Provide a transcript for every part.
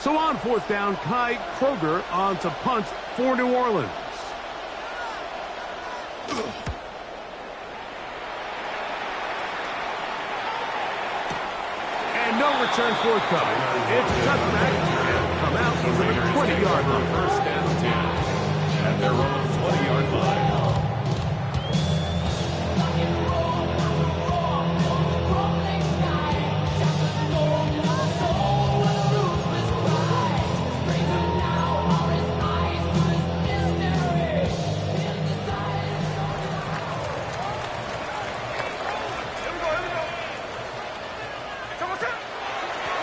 So on fourth down, Kai Kroger on to punt for New Orleans. And no return forthcoming. It's a touchback. And come out over the 20-yard line. First down 10 at their own 20-yard line.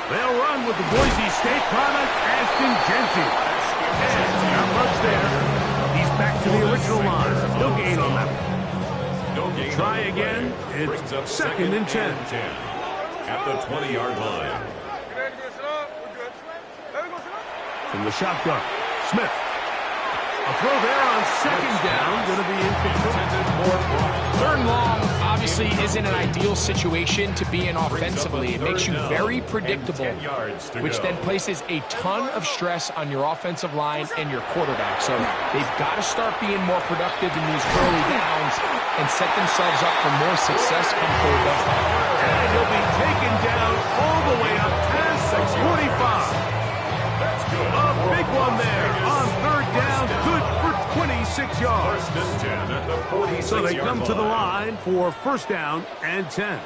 They'll run with the Boise State product, Ashton Genty. And not much there. He's back to the original line. No gain on that one. Try again. It's second and 10. At the 20-yard line. From the shotgun, Smith. A throw there on second down. Going to be incomplete. Third and long obviously isn't an ideal situation to be in offensively. It makes you very predictable, which then places a ton of stress on your offensive line and your quarterback. So they've got to start being more productive in these early downs and set themselves up for more success come third down. And he'll be taken down all the way up past 45. A big one there on third down, good for 26 yards. First and 10 at the 46-yard So they come to the line. line for first down and 10.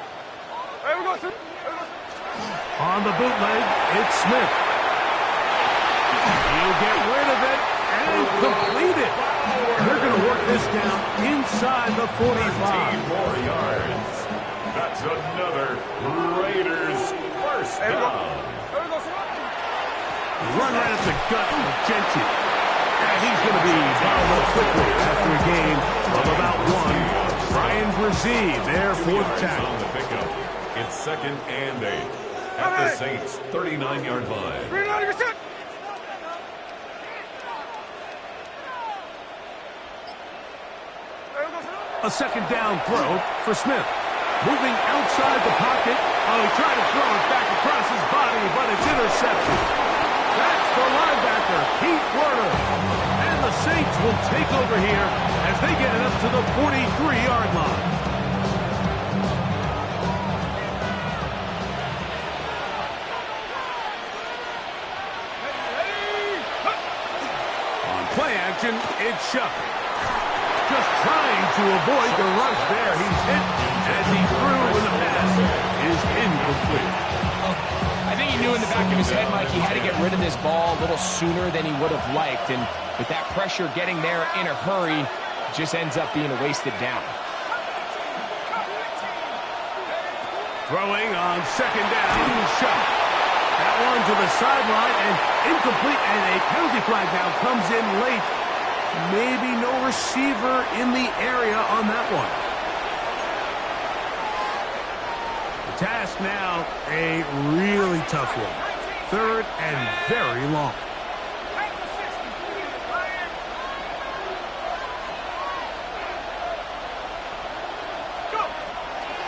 On the bootleg, it's Smith. He'll get rid of it and complete it. They're going to work this down inside the 45. 13 more yards. That's another Raiders first down. Run right at the gut of Genty. And he's going to be bottled up quickly after a gain of about one. Brian Brzee there for the tackle. On the pickup. It's second and 8 at the Saints' 39-yard line. A second down throw for Smith. Moving outside the pocket. Oh, he tried to throw it back across his body, but it's intercepted. That's the linebacker, Pete Werner. And the Saints will take over here as they get it up to the 43-yard line. On play action, it's Shuck. Just trying to avoid the rush there. He's hit as he threw when the pass is incomplete. I think he knew in the back of his head, Mike, he had to get rid of this ball a little sooner than he would have liked. And with that pressure getting there in a hurry, it just ends up being a wasted down. Throwing on second down, shot. That one to the sideline and incomplete, and a penalty flag now comes in late. Maybe no receiver in the area on that one. The task now, a really tough one. Third and very long.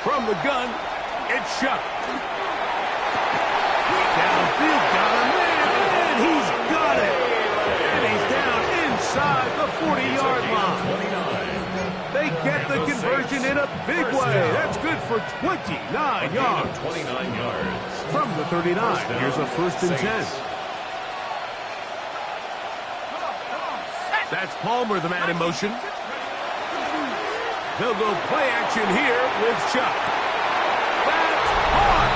From the gun, it's Shuck. Downfield, got him there, and he's got it. And he's down inside the 40-yard line. They get the conversion in a big way. That's good for 29 yards. 29 yards. From the 39, here's a first and 10. That's Palmer, the man in motion. They'll go play action here with Chuck. That's hard.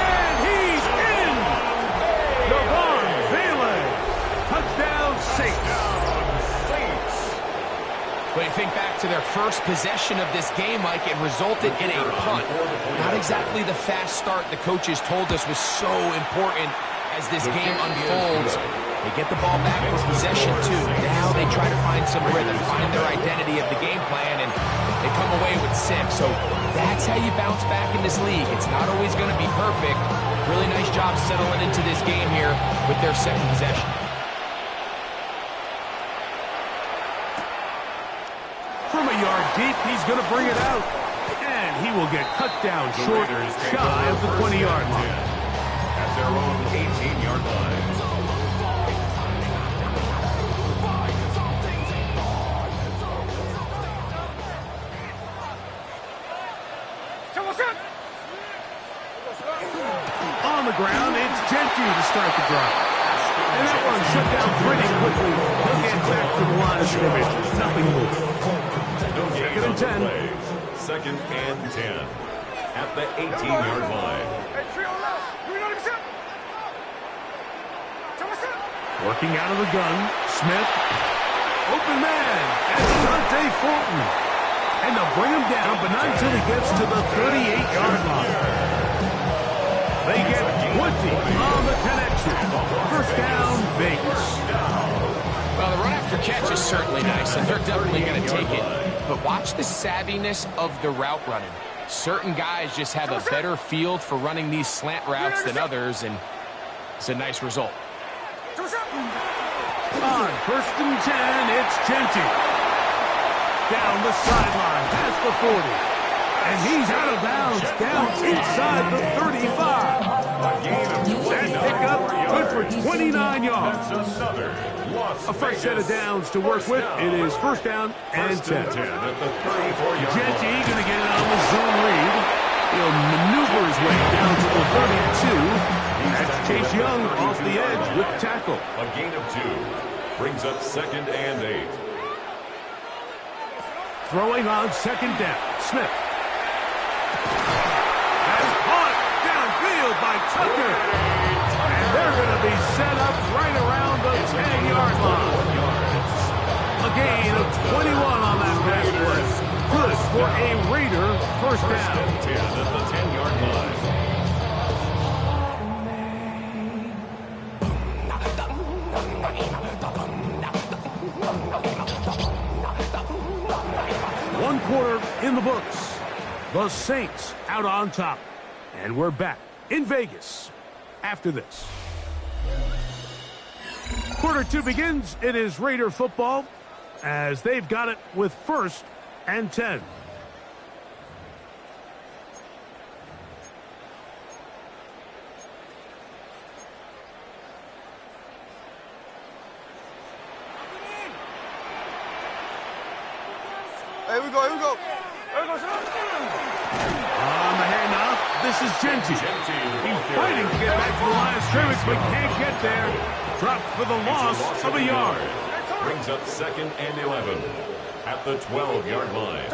And he's in. Devon Vele. Touchdown Saints. But you think back to their first possession of this game, Mike, it resulted in a punt. Not exactly the fast start the coaches told us was so important as this game unfolds. They get the ball back for possession, too. Now they try to find some rhythm, find their identity of the game plan, and they come away with 6. So that's how you bounce back in this league. It's not always going to be perfect. Really nice job settling into this game here with their second possession. From a yard deep, he's going to bring it out. And he will get cut down short, shy of the 20-yard line. At their own 18-yard line. to start the drive. And that one shut down pretty quickly. He'll get back to the line of scrimmage. Nothing more. Second and 10. Second and 10 at the 18-yard line. Working out of the gun, Smith. Open man, and Dante Fulton. And they'll bring him down, but not until he gets to the 38-yard line. They get 20 on the connection. First down, Vegas. Well, the run after catch is certainly nice, and they're definitely going to take it. But watch the savviness of the route running. Certain guys just have a better field for running these slant routes than others, and it's a nice result. On first and 10, it's Genty. Down the sideline, past the 40. And he's out of bounds, down inside the 35. That pickup, good for 29 yards. A fresh set of downs to work with. It is first down and 10. Genty going to get it on the zone read. He'll maneuver his way down to the 32. That's Chase Young off the edge with tackle. A gain of 2 brings up second and 8. Throwing on second down, Smith. That's caught downfield by Tucker. And they're going to be set up right around the 10-yard line. A gain of 21 on that pass play. Good for a Raider first down. 10 at the 10-yard line. One quarter in the books. The Saints out on top. And we're back in Vegas after this. Quarter 2 begins. It is Raider football as they've got it with first and 10. Here we go, here we go. On the handoff, this is Genty. He's fighting to get back to the line of scrimmage, but can't get there. Dropped for the loss of a yard. Brings up second and 11 at the 12-yard line.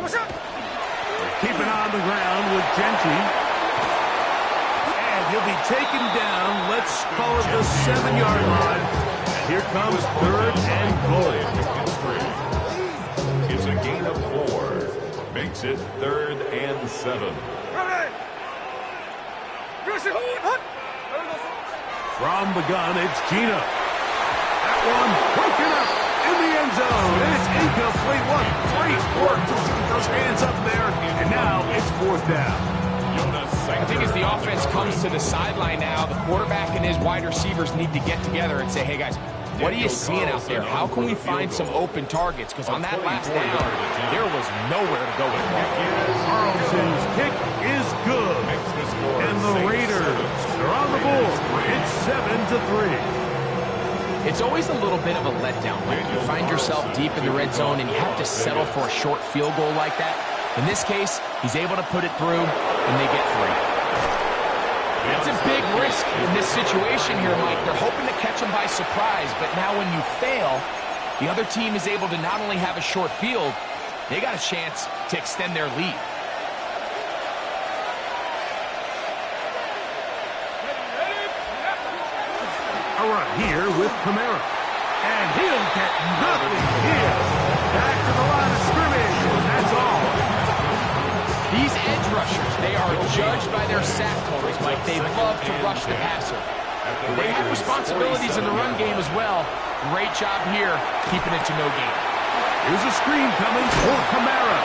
Keep it on the ground with Genty. And he'll be taken down. Let's call it the 7-yard line. And here comes third and goal. It's a gain of 4. Makes it third and 7. From the gun, it's Gino. That one broken up in the end zone. And it's incomplete. What great work to keep those hands up there. And now it's fourth down. I think as the offense comes to the sideline now, the quarterback and his wide receivers need to get together and say, hey, guys, what are you seeing out there? How can we find some open targets? Because on that last down, there was nowhere to go with the ball. Carlson's kick is good. And the Raiders are on the board. It's 7-3. It's always a little bit of a letdown when you find yourself deep in the red zone and you have to settle for a short field goal like that. In this case, he's able to put it through, and they get 3. That's a big risk in this situation here, Mike. They're hoping to catch him by surprise, but now when you fail, the other team is able to not only have a short field, they got a chance to extend their lead. A run here with Kamara. And he'll get nothing here. Back to the line of scrimmage. That's all. These edge rushers, they are judged by their sack totals, Mike. They love to rush the passer. They have responsibilities in the run game as well. Great job here, keeping it to no gain. Here's a screen coming for Kamara.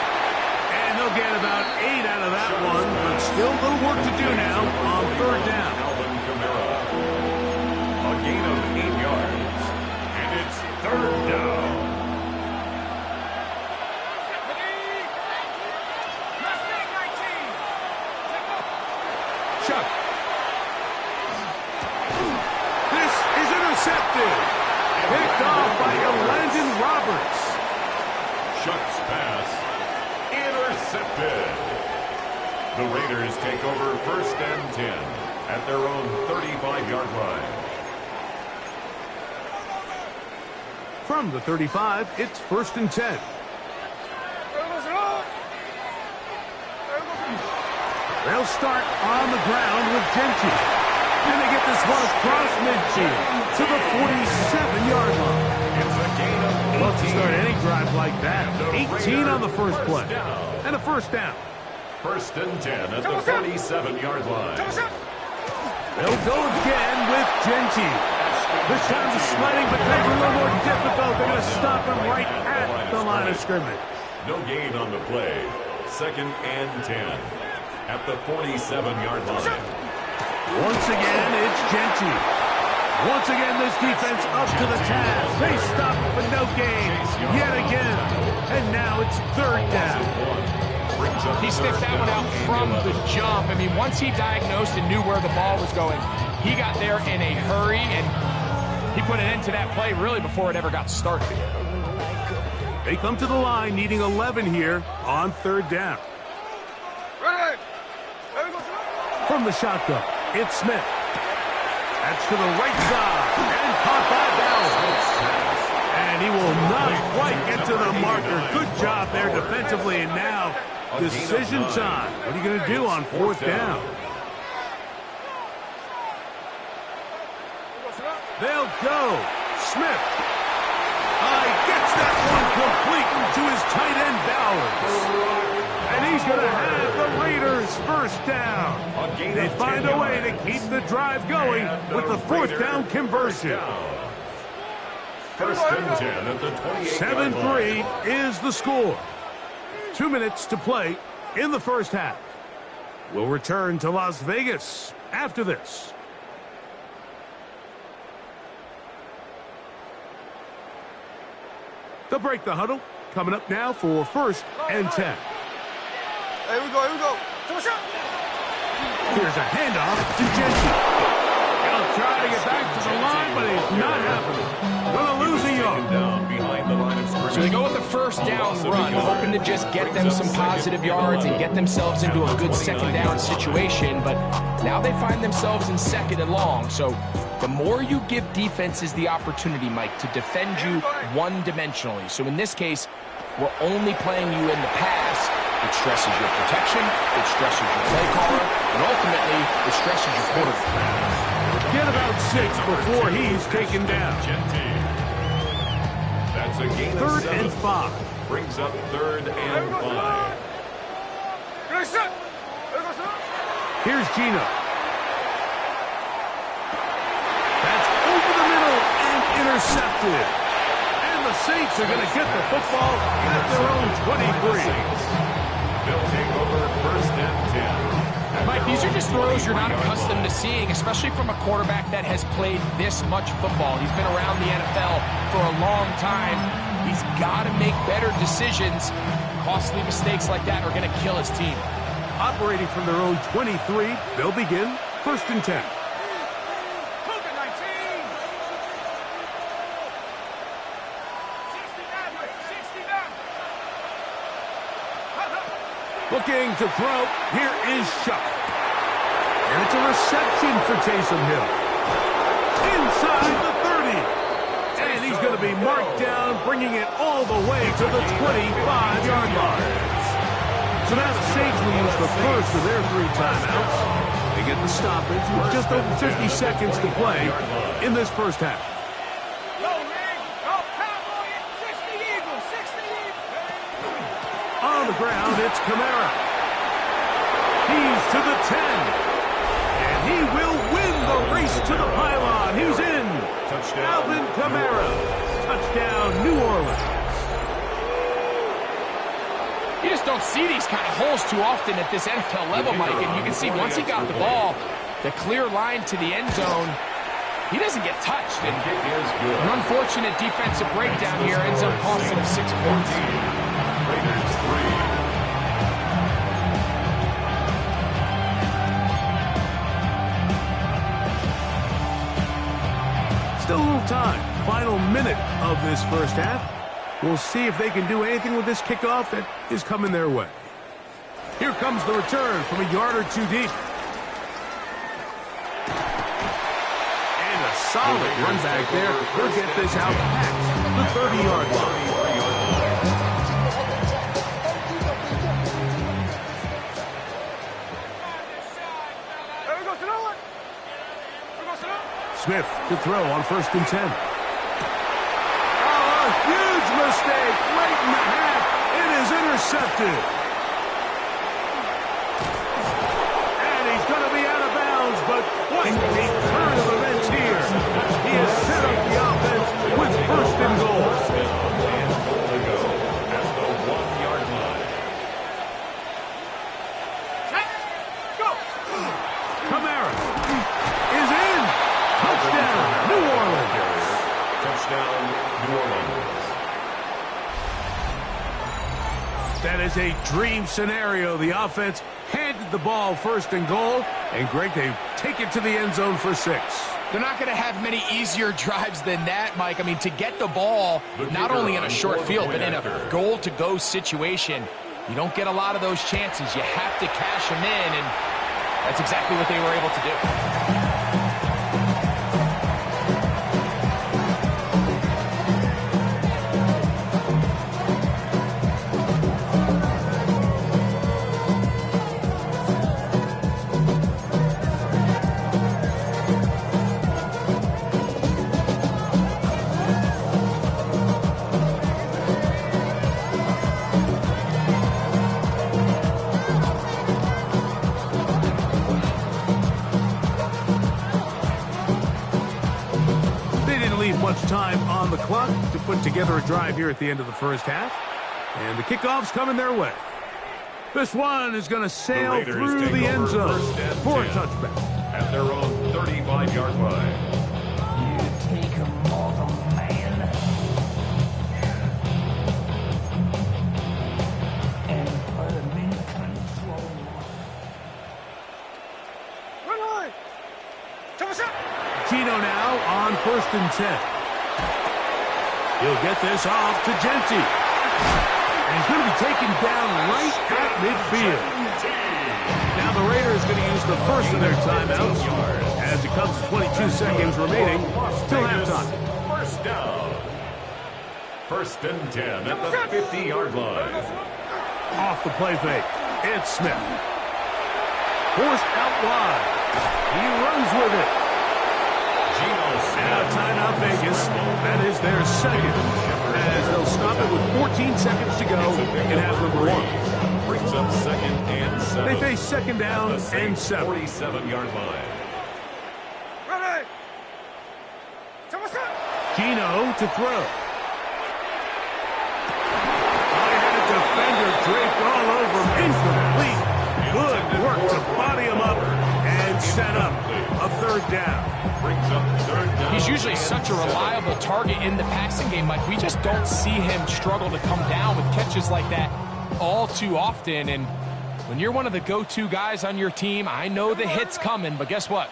And they'll get about 8 out of that one, but still a little work to do now on third down. Alvin Kamara. A gain of 8 yards. And it's third down. Chuck. This is intercepted. Picked off by Landon Roberts. Chuck's pass intercepted. The Raiders take over first and 10 at their own 35-yard line. From the 35, it's 1st and 10. They'll start on the ground with Gentry. And they get this one across midfield to the 47-yard line. It's a gain of 18. Love to start any drive like that. 18 on the first play. And a first down. 1st and 10 at the 47-yard line. They'll go again with Gentry. This time the sliding becomes a little more difficult. They're going to stop him right at the line of scrimmage. No gain on the play. 2nd and 10 at the 47-yard line. Once again, it's Gentry. Once again, this defense up to the task. They stop him for no gain yet again. And now it's 3rd down. He sniffed that one out from the jump. I mean, once he diagnosed and knew where the ball was going, he got there in a hurry, and he put an end to that play really before it ever got started. They come to the line needing 11 here on 3rd down. From the shotgun, it's Smith. That's to the right side, and caught by Bell. And he will not quite get to the marker. Good job there defensively, and now decision time. What are you going to do on 4th down? They'll go. Smith. Gets that one complete to his tight end, Bowers. And he's going to have the Raiders 1st down. They find a way to keep the drive going with the 4th down conversion. 1st and 10 at the 28-yard line. 7-3 is the score. 2 minutes to play in the first half. We'll return to Las Vegas after this. They'll break the huddle. Coming up now for 1st and 10. Here we go. Here's a handoff to Gentry. He'll try to get back to the line, but it's not happening. Gonna lose a yard. Down behind the line of scrimmage. So they go with the 1st down run, hoping to just get them some positive yards and get themselves into a good 2nd down situation, but now they find themselves in 2nd and long. So the more you give defenses the opportunity, Mike, to defend you one-dimensionally. So in this case, we're only playing you in the pass. It stresses your protection, it stresses your play caller, and ultimately, it stresses your quarterback. Get about 6 before he's taken down. That's a gain of 3rd 7. and 5. Brings up 3rd and 5. Here's Gino. That's over the middle and intercepted. And the Saints are going to get the football at their own 23. They'll take over 1st and 10. Mike, these are just throws you're not accustomed to seeing, especially from a quarterback that has played this much football. He's been around the NFL for a long time. He's got to make better decisions. Costly mistakes like that are going to kill his team. Operating from their own 23, they'll begin 1st and 10. Looking to throw. Here is Shuck. And it's a reception for Taysom Hill. Inside the 30. And he's going to be marked down, bringing it all the way to the 25-yard line. So now the Saints will use the first of their 3 timeouts. They get the stoppage with just over 50 seconds to play in this first half. On the ground, it's Kamara. He's to the 10. And he will win the race to the pylon. He's in. Touchdown. Alvin Kamara. Touchdown, New Orleans. You just don't see these kind of holes too often at this NFL level, Mike. And you can see once he got the ball, the clear line to the end zone, he doesn't get touched. And an unfortunate defensive breakdown here ends up costing him 6 points. Raiders 3. Still a little time. Final minute of this first half. We'll see if they can do anything with this kickoff that is coming their way. Here comes the return from a yard or 2 deep. And a solid run back there. He'll get this out packed. the 30-yard line. Smith to throw on 1st and 10. Oh, a huge mistake late in the half. It is intercepted. And he's going to be out of bounds, but what a turn of events here. He has set up the offense with 1st and goal. And goal to go at the 1-yard line. Go. Kamara is in. Touchdown, New Orleans. Touchdown, New Orleans. That is a dream scenario. The offense handed the ball 1st and goal, and Greg, they take it to the end zone for 6. They're not going to have many easier drives than that, Mike. I mean, to get the ball, not only in a short field, but in a goal-to-go situation, you don't get a lot of those chances. You have to cash them in, and that's exactly what they were able to do. Much time on the clock to put together a drive here at the end of the 1st half. And the kickoff's coming their way. This one is going to sail through the end zone for a touchback. At their own 35-yard line. You take a mortal man and put him in control. Gino now on 1st and 10. He'll get this off to Genty. And he's going to be taken down right at midfield. Now the Raiders are going to use the first of their timeouts as it comes to 22 seconds remaining till halftime. First down. 1st and 10 at the 50-yard line. Off the play fake. It's Smith. Forced out wide. He runs with it. Now timeout Vegas. That is their second. As they'll stop it with 14 seconds to go in half number 1. Brings up 2nd and 7. They face 2nd down and 7. 47-yard line. Gino to throw. High-headed defender draped all over him. Incomplete. Good work to body him up and set up a 3rd down. He's usually such a reliable target in the passing game, Mike. We just don't see him struggle to come down with catches like that all too often. And when you're one of the go-to guys on your team, I know the hit's coming, but guess what?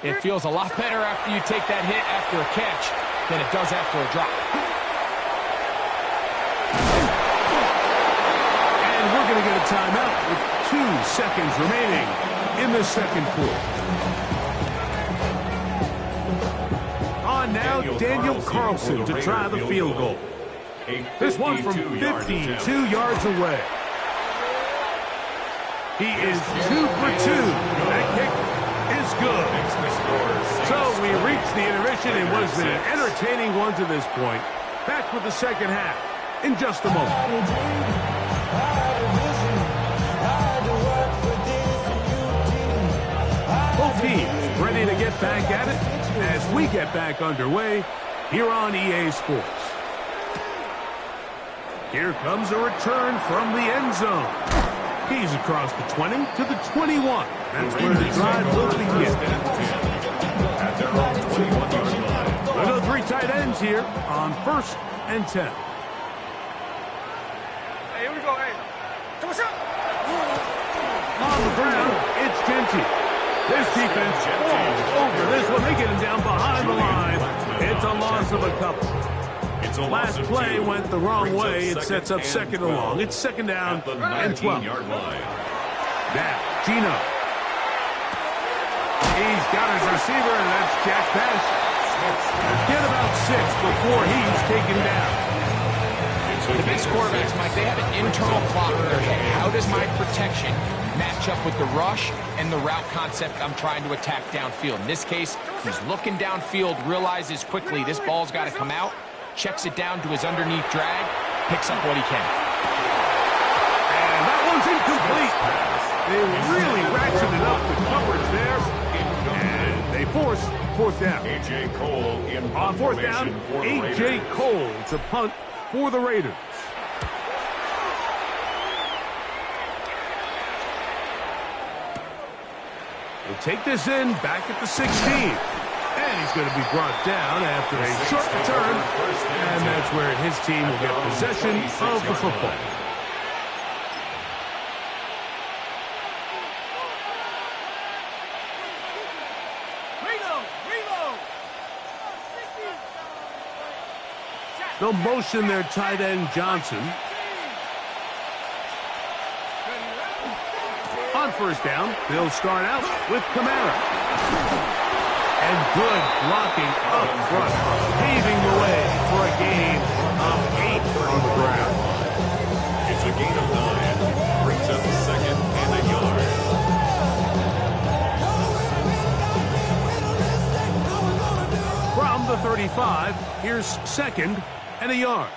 It feels a lot better after you take that hit after a catch than it does after a drop. And we're going to get a timeout with 2 seconds remaining in the 2nd quarter. On now, Daniel Carlson to try the field goal. This one from 52 yards away. He is 2 for 2. That kick is good. So we reach the intermission in what has been an entertaining one to this point. Back with the 2nd half in just a moment. Both teams ready to get back at it as we get back underway here on EA Sports. Here comes a return from the end zone. He's across the 20 to the 21. That's where the drive will begin. We'll go 3 tight ends here on 1st and 10. Hey, here we go, hey. On the ground, it's Genty. This defense all over this one. They get him down behind the line. It's a loss of a couple. Last play went the wrong way. It sets up 2nd and long. It's 2nd down and 12. Now, Gino. He's got his receiver, and that's Jack Pash. Forget about about 6 before he's taken down. The best quarterbacks, Mike, they have an internal clock in their head. How does my protection match up with the rush and the route concept I'm trying to attack downfield? In this case, he's looking downfield, realizes quickly this ball's got to come out, checks it down to his underneath drag, picks up what he can. And that one's incomplete. They really ratcheted up the coverage there, and they force 4th down. A.J. Cole in On 4th down, A.J. Cole to punt for the Raiders. He'll take this in back at the 16. And he's going to be brought down after a short return. And that's where his team will get possession of the football. They'll motion their tight end, Johnson. On 1st down, they'll start out with Kamara. And good blocking up front, paving the way for a gain of 8 on the ground. It's a gain of 9. Brings up 2nd and a yard. From the 35, here's 2nd and a yard.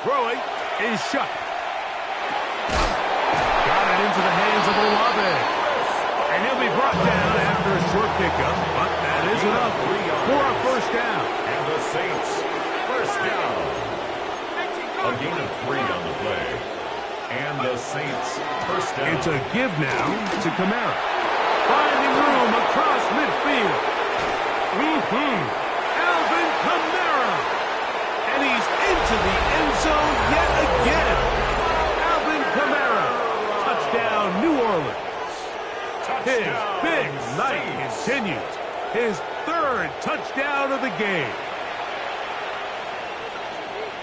Throwing is shut. Got it into the hands of Olave. And he'll be brought down after a short pickup, but that is enough for a 1st down. And the Saints, 1st down. A gain of 3 on the play. And the Saints, 1st down. It's a give now to Kamara. Finding room across midfield. Alvin Kamara. And he's into the end zone yet again. Alvin Kamara. Touchdown, New Orleans. His big night continues. His 3rd touchdown of the game.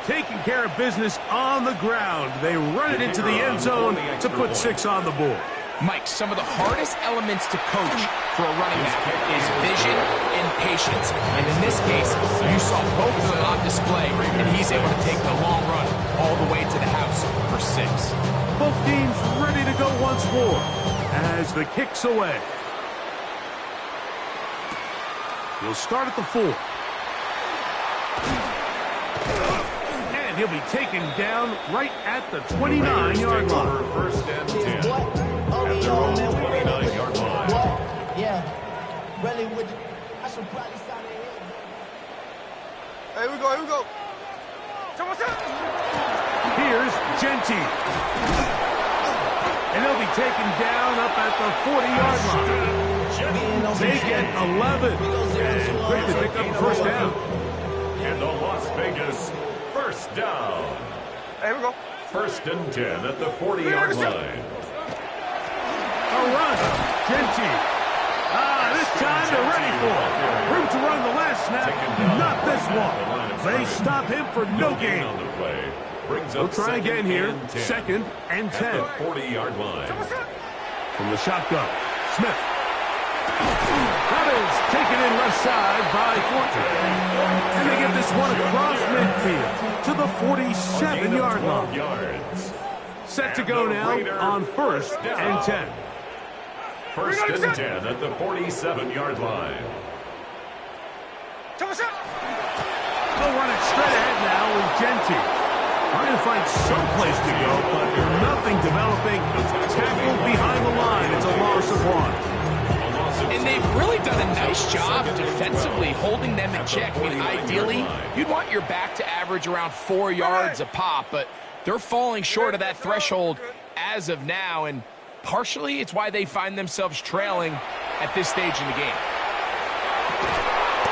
Taking care of business on the ground. They run it into the end zone to put 6 on the board. Mike, some of the hardest elements to coach for a running back is vision and patience. And in this case, you saw both of them on display, and he's able to take the long run all the way to the house for 6. Both teams ready to go once more as the kick's away. He'll start at the 4. And he'll be taken down right at the 29-yard line. 1st and 10. At their own 29-yard line. Yeah. Really would I should probably sign it in. Here we go, here we go. Here's Genty. And he'll be taken down up at the 40-yard line. They get 11. And quick to pick up the 1st down. And the Las Vegas 1st down. Here we go. 1st and 10 at the 40-yard line. A run. Genty. This time they're ready for it. Room to run the last snap. Not this one. They stop him for no gain. We'll try again here. 2nd and 10. At the 40-yard line. From the shotgun. Smith. That is taken in left side by Fortune. And they get this one across midfield to the 47-yard line. Yards. Set to go now on 1st and 10. 1st and 10 at the 47-yard line. They'll run it straight ahead now with Genty. Trying to find some place to go, but nothing developing. Tackled behind the line. It's a loss of 1. And they've really done a nice job defensively holding them in check. I mean, ideally, you'd want your back to average around 4 yards a pop, but they're falling short of that threshold as of now, and partially it's why they find themselves trailing at this stage in the game.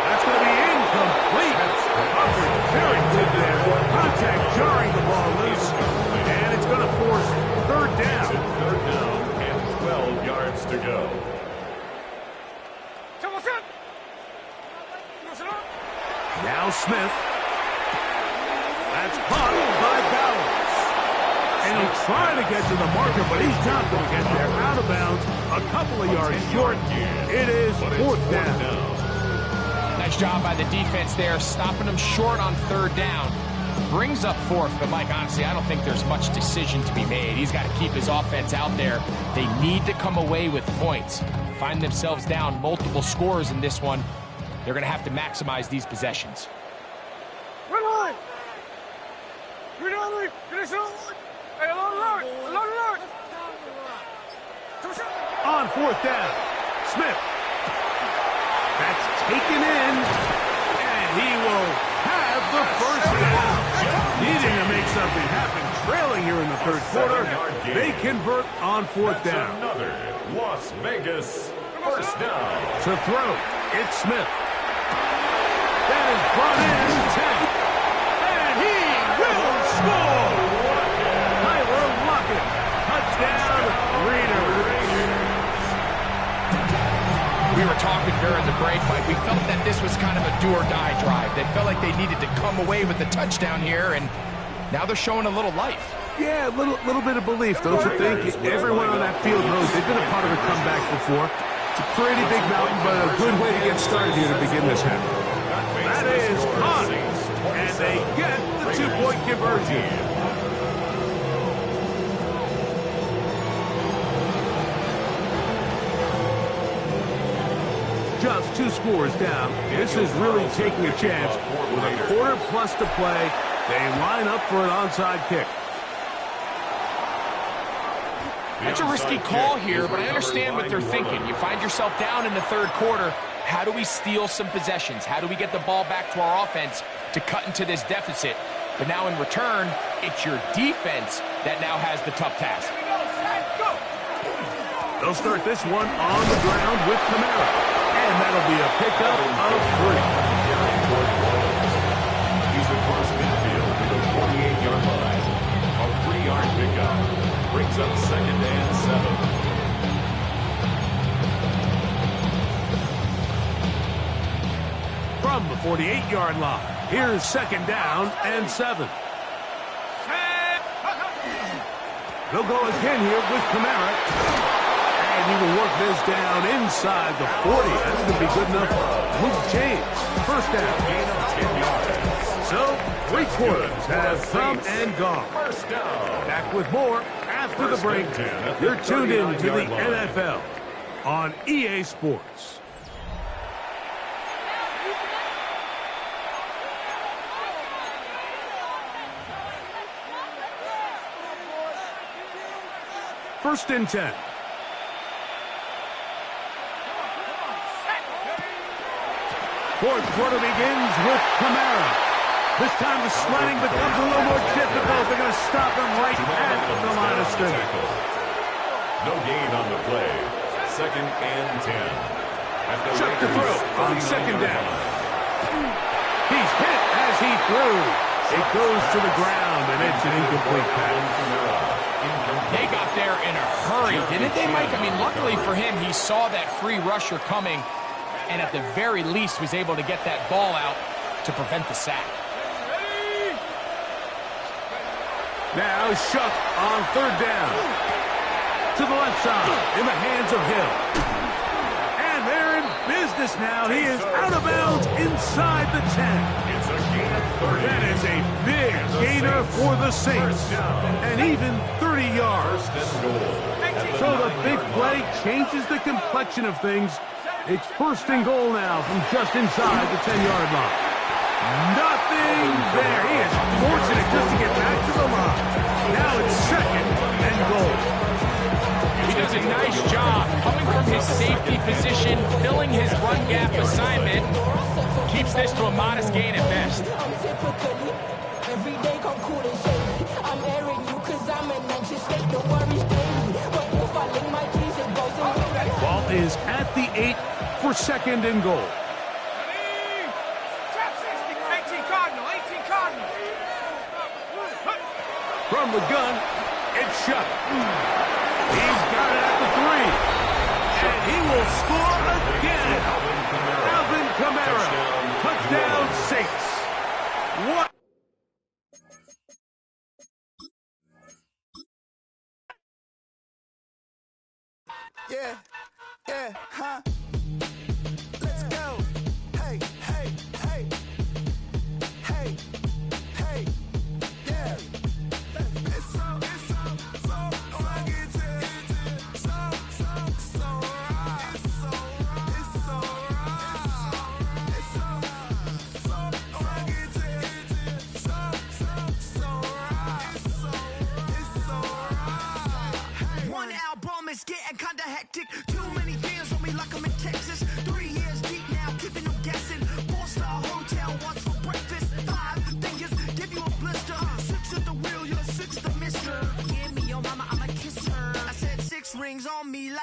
That's going to be incomplete. Awkward Carrington there. Contact jarring the ball loose, and it's going to force 3rd down. 3rd down and 12 yards to go. Now Smith. That's caught by Bowers. And he'll try to get to the marker, but he's not going to get there. Out of bounds, a couple of yards short. It is 4th down. Nice job by the defense there, stopping them short on third down. Brings up fourth, but Mike, honestly, I don't think there's much decision to be made. He's got to keep his offense out there. They need to come away with points. Find themselves down multiple scores in this one. They're going to have to maximize these possessions. On fourth down, Smith. That's taken in, and he will have the first down. Needing to make something happen, trailing here in the third quarter. They convert on fourth down. Another Las Vegas first down. To throw, it's Smith. That is brought in 10. And he will score. Tyler Lockett. Touchdown, Raiders. We were talking during the break, Mike. We felt that this was kind of a do-or-die drive. They felt like they needed to come away with the touchdown here, and now they're showing a little life. Yeah, a little bit of belief, don't you think? Everyone on that field knows they've been a part of a comeback before. It's a pretty big mountain, but a good way to get started here to begin this half. That is caught, and they get the two-point conversion. Just 2 scores down. This is really taking a chance. With a quarter plus to play, they line up for an onside kick. That's a risky call here, but I understand what they're thinking. You find yourself down in the third quarter. How do we steal some possessions? How do we get the ball back to our offense to cut into this deficit? But now in return, it's your defense that now has the tough task. They'll start this one on the ground with Kamara. And that'll be a pickup of 3. He's across midfield to the 48-yard line. A 3-yard pickup. Brings up 2nd and 7. From the 48-yard line, here's 2nd down and 7. They'll go again here with Kamara. And he will work this down inside the 40. That's going to be good enough. Luke James, first down. Gain of 10 yards. So, 3 quarters have come and gone. First down. Back with more after the break. You're tuned in to the NFL on EA Sports. First and 10. Fourth quarter begins with Kamara. This time the sliding becomes a little more difficult. They're going to stop him right at the line of scrimmage. No gain on the play. 2nd and 10. Chuck to throw on 2nd down. He's hit as he threw. It goes to the ground, and it's an incomplete pass. They got there in a hurry, didn't they, Mike? I mean, luckily for him, he saw that free rusher coming, and at the very least was able to get that ball out to prevent the sack. Now Shuck on 3rd down. To the left side, in the hands of Hill. And they're in business now. He is out of bounds inside the 10. It's a gain of 30. That is a big gainer for the Saints. And even 30 yards. First and goal. So the big play changes the complexion of things. It's 1st and goal now from just inside the 10-yard line. Nothing there. He is fortunate just to get back to the line. Now it's 2nd and goal. He does a nice job coming from his safety position, filling his run gap assignment. Keeps this to a modest gain at best. Ball is at the 8 for 2nd and goal. From the gun, it's Shuck. He's got it at the 3. And he will score again. Alvin Kamara. Touchdown Saints. What? Yeah, huh? Let's go. Hey, hey.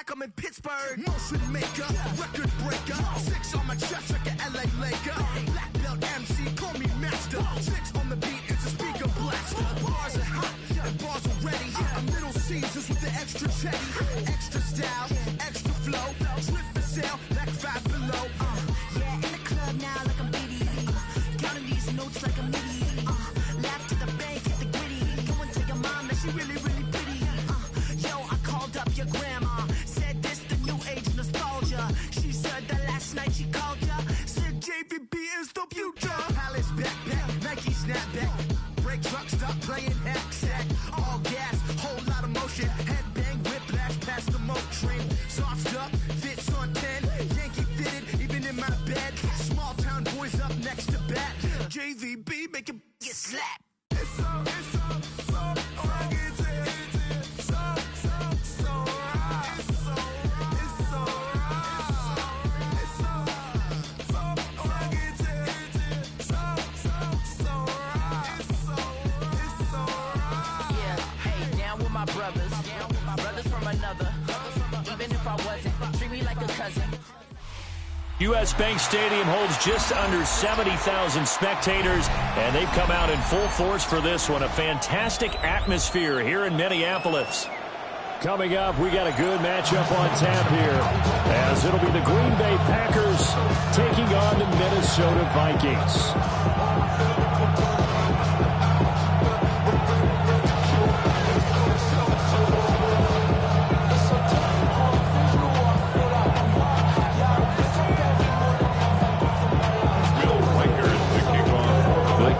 back, I'm in Pittsburgh. Motion maker, record breaker. 6 on my chest like an LA Laker. Black belt MC, call me master. 6 on the beat, it's a speaker blaster. Bars are hot, and bars are ready. I'm Little Caesars with the extra chetty. Extra style, extra flow. Swift for sale, like 5 below. Yeah, in the club now like I'm Diddy. Counting these notes like I'm Nitty. Laugh to the bank, hit the gritty. Go and tell your mom that she really, really pretty. Yo, I called up your grandma. Said this the new age nostalgia. She said that last night she called ya. Said JVB is the future. Palace backpack, Nike snapback. Break truck, stop playing hack sack. All gas, whole lot of motion. Headbang, whiplash, past the moat train. Soft up, fits on 10. Yankee fitted, even in my bed. Small town boys up next to bat. JVB make it get slapped. It's so right. It's so right. It's so right. It's so right. Yeah, hey, down with my brothers. Brothers from another. Even if I wasn't, treat me like a cousin. U.S. Bank Stadium holds just under 70,000 spectators, and they've come out in full force for this one. A fantastic atmosphere here in Minneapolis. Coming up, we got a good matchup on tap here, as it'll be the Green Bay Packers taking on the Minnesota Vikings.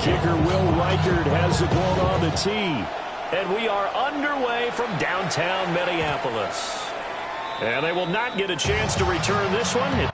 Kicker Will Reichard has the ball on the tee. And we are underway from downtown Minneapolis. And they will not get a chance to return this one.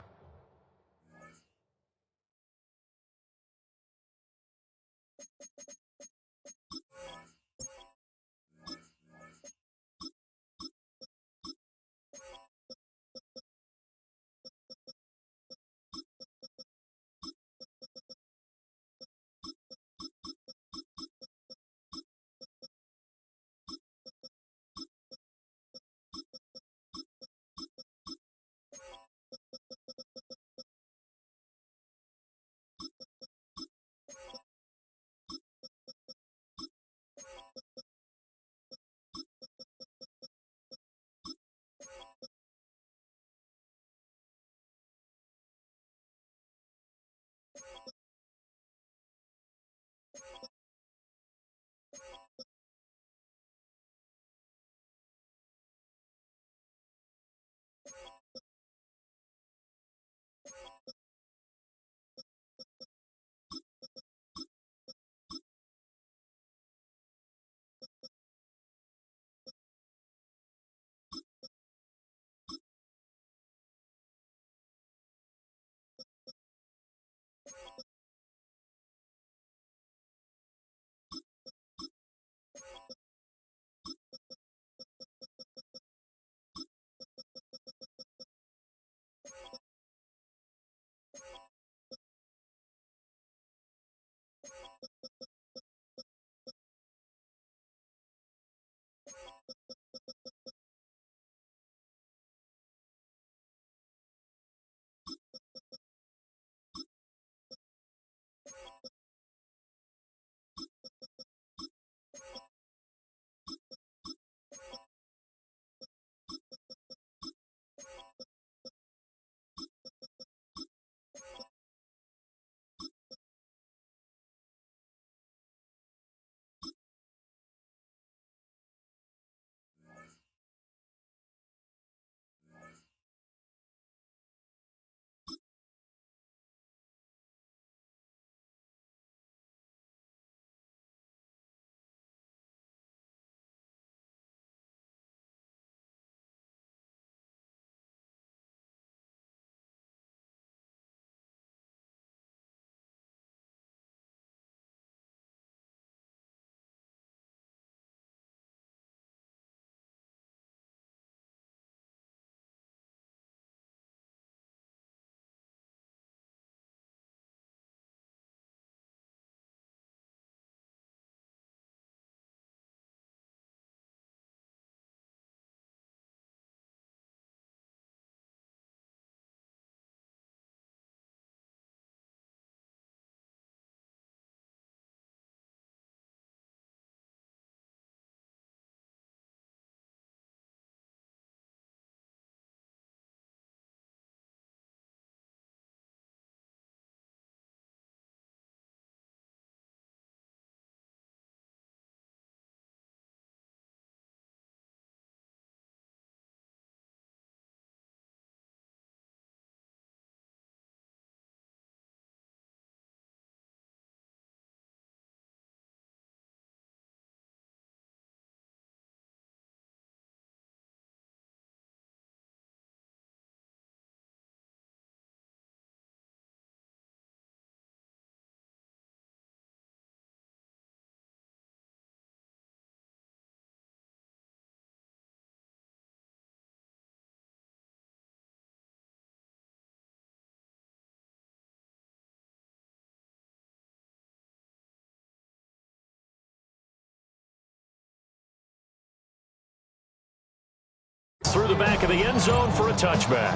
the back of the end zone for a touchback.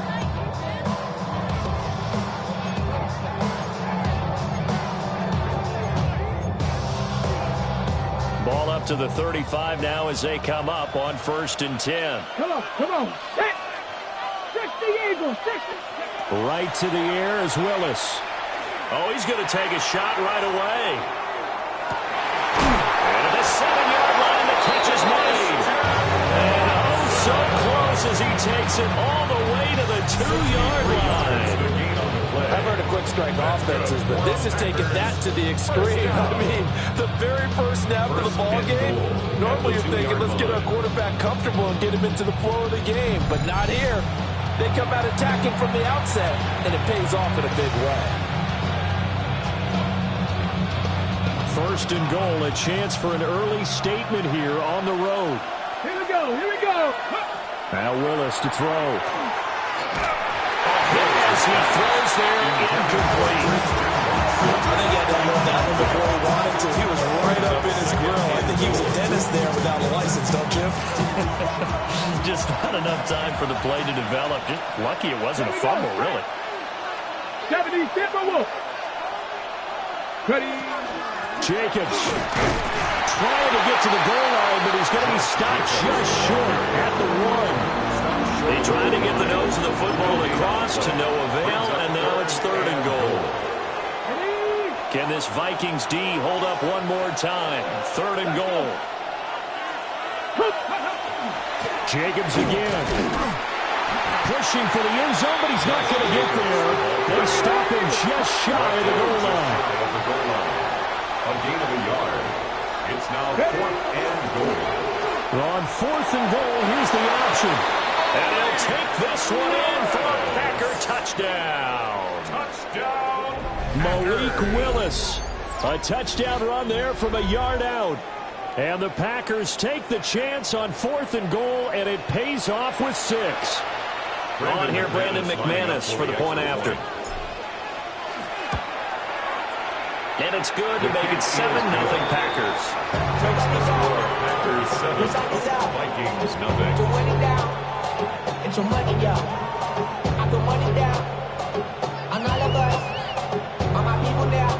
Ball up to the 35 now as they come up on 1st and 10. Come on. Six the Eagles. Right to the air is Willis. Oh, he's going to take a shot right away. And at the 7-yard line, the catch is made. And oh, so close as he takes it all the way to the 2-yard line. I've heard of quick strike offenses, but this has taken that to the extreme. I mean, the very first snap of the ball game, normally you're thinking, let's get our quarterback comfortable and get him into the flow of the game, but not here. They come out attacking from the outset, and it pays off in a big way. 1st and goal, a chance for an early statement here on the road. Here we go. Now Willis to throw. As he throws there, incomplete. I think he had to move that one before he wanted to. He was right up in his grill. I think he was a dentist there without a license, don't you? Just not enough time for the play to develop. Just lucky it wasn't a fumble, really. 70, Wolf. Ready. Jacobs trying to get to the goal line, but he's going to be stopped just short at the 1. They try to get the nose of the football across to no avail, and now it's 3rd and goal. Can this Vikings D hold up one more time? 3rd and goal. Jacobs again. Pushing for the end zone, but he's not going to get there. They stop him just shy of the goal line. A gain of a yard. It's now 4th and goal. On 4th and goal, here's the option. And he'll take this one in for a Packer touchdown. Touchdown, Malik Willis. A touchdown run there from a yard out. And the Packers take the chance on 4th and goal, and it pays off with 6. On here, Brandon McManus for the point after. And it's good to make it 7-0 Packers. Takes the score. Packers 7, Vikings nothing. To win it down. Get your money down. I put money down. On all of us. On my people now.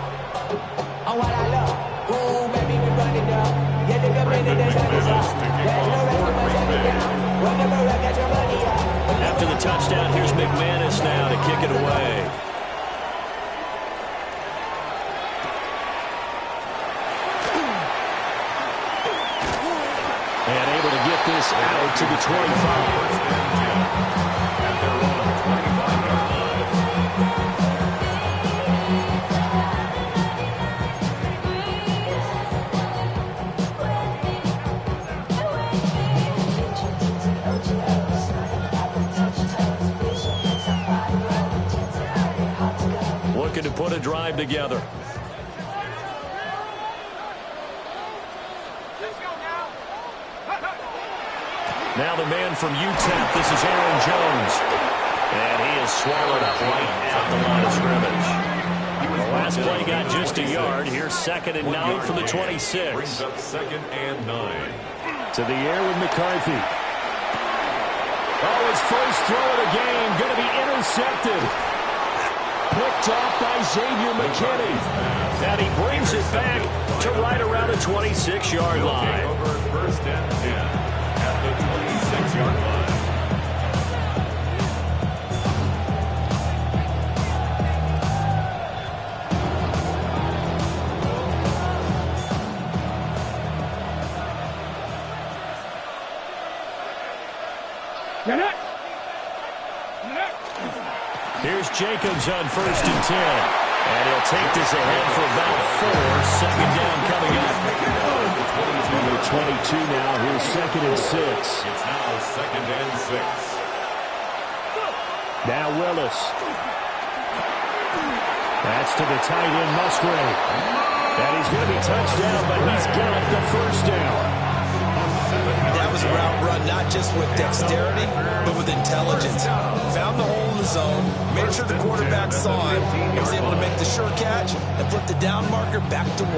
On what I love. Ooh, baby, we run it down. Yeah, they can bring it down. There's no rest of my money down. Whenever I get your money out. After the touchdown, here's McManus now to kick it away. And able to get this out to the 25. And they're on the 25-yard line. Looking to put a drive together. Now the man from UTEP, this is Aaron Jones. And he is swallowed up right at the line of scrimmage. The last play got just a yard. Here's 2nd and 9 from the 26. Brings up 2nd and 9. To the air with McCarthy. Oh, his first throw of the game going to be intercepted. Picked off by Xavier McKinney. And he brings it back to right around the 26-yard line. Over 1st and 10. At the 26-yard line. Here's Jacobs on 1st and 10. And he'll take this ahead for about 4. 2nd down coming up. Number 22 now. Here's 2nd and 6. It's now 2nd and 6. Now Willis. That's to the tight end, Musgrave. And he's going to be touchdown, but he's got the 1st down. That was a route run, not just with dexterity, but with intelligence. Found the hole in the zone, made sure the quarterback saw it, and was able to make the sure catch and flip the down marker back to 1.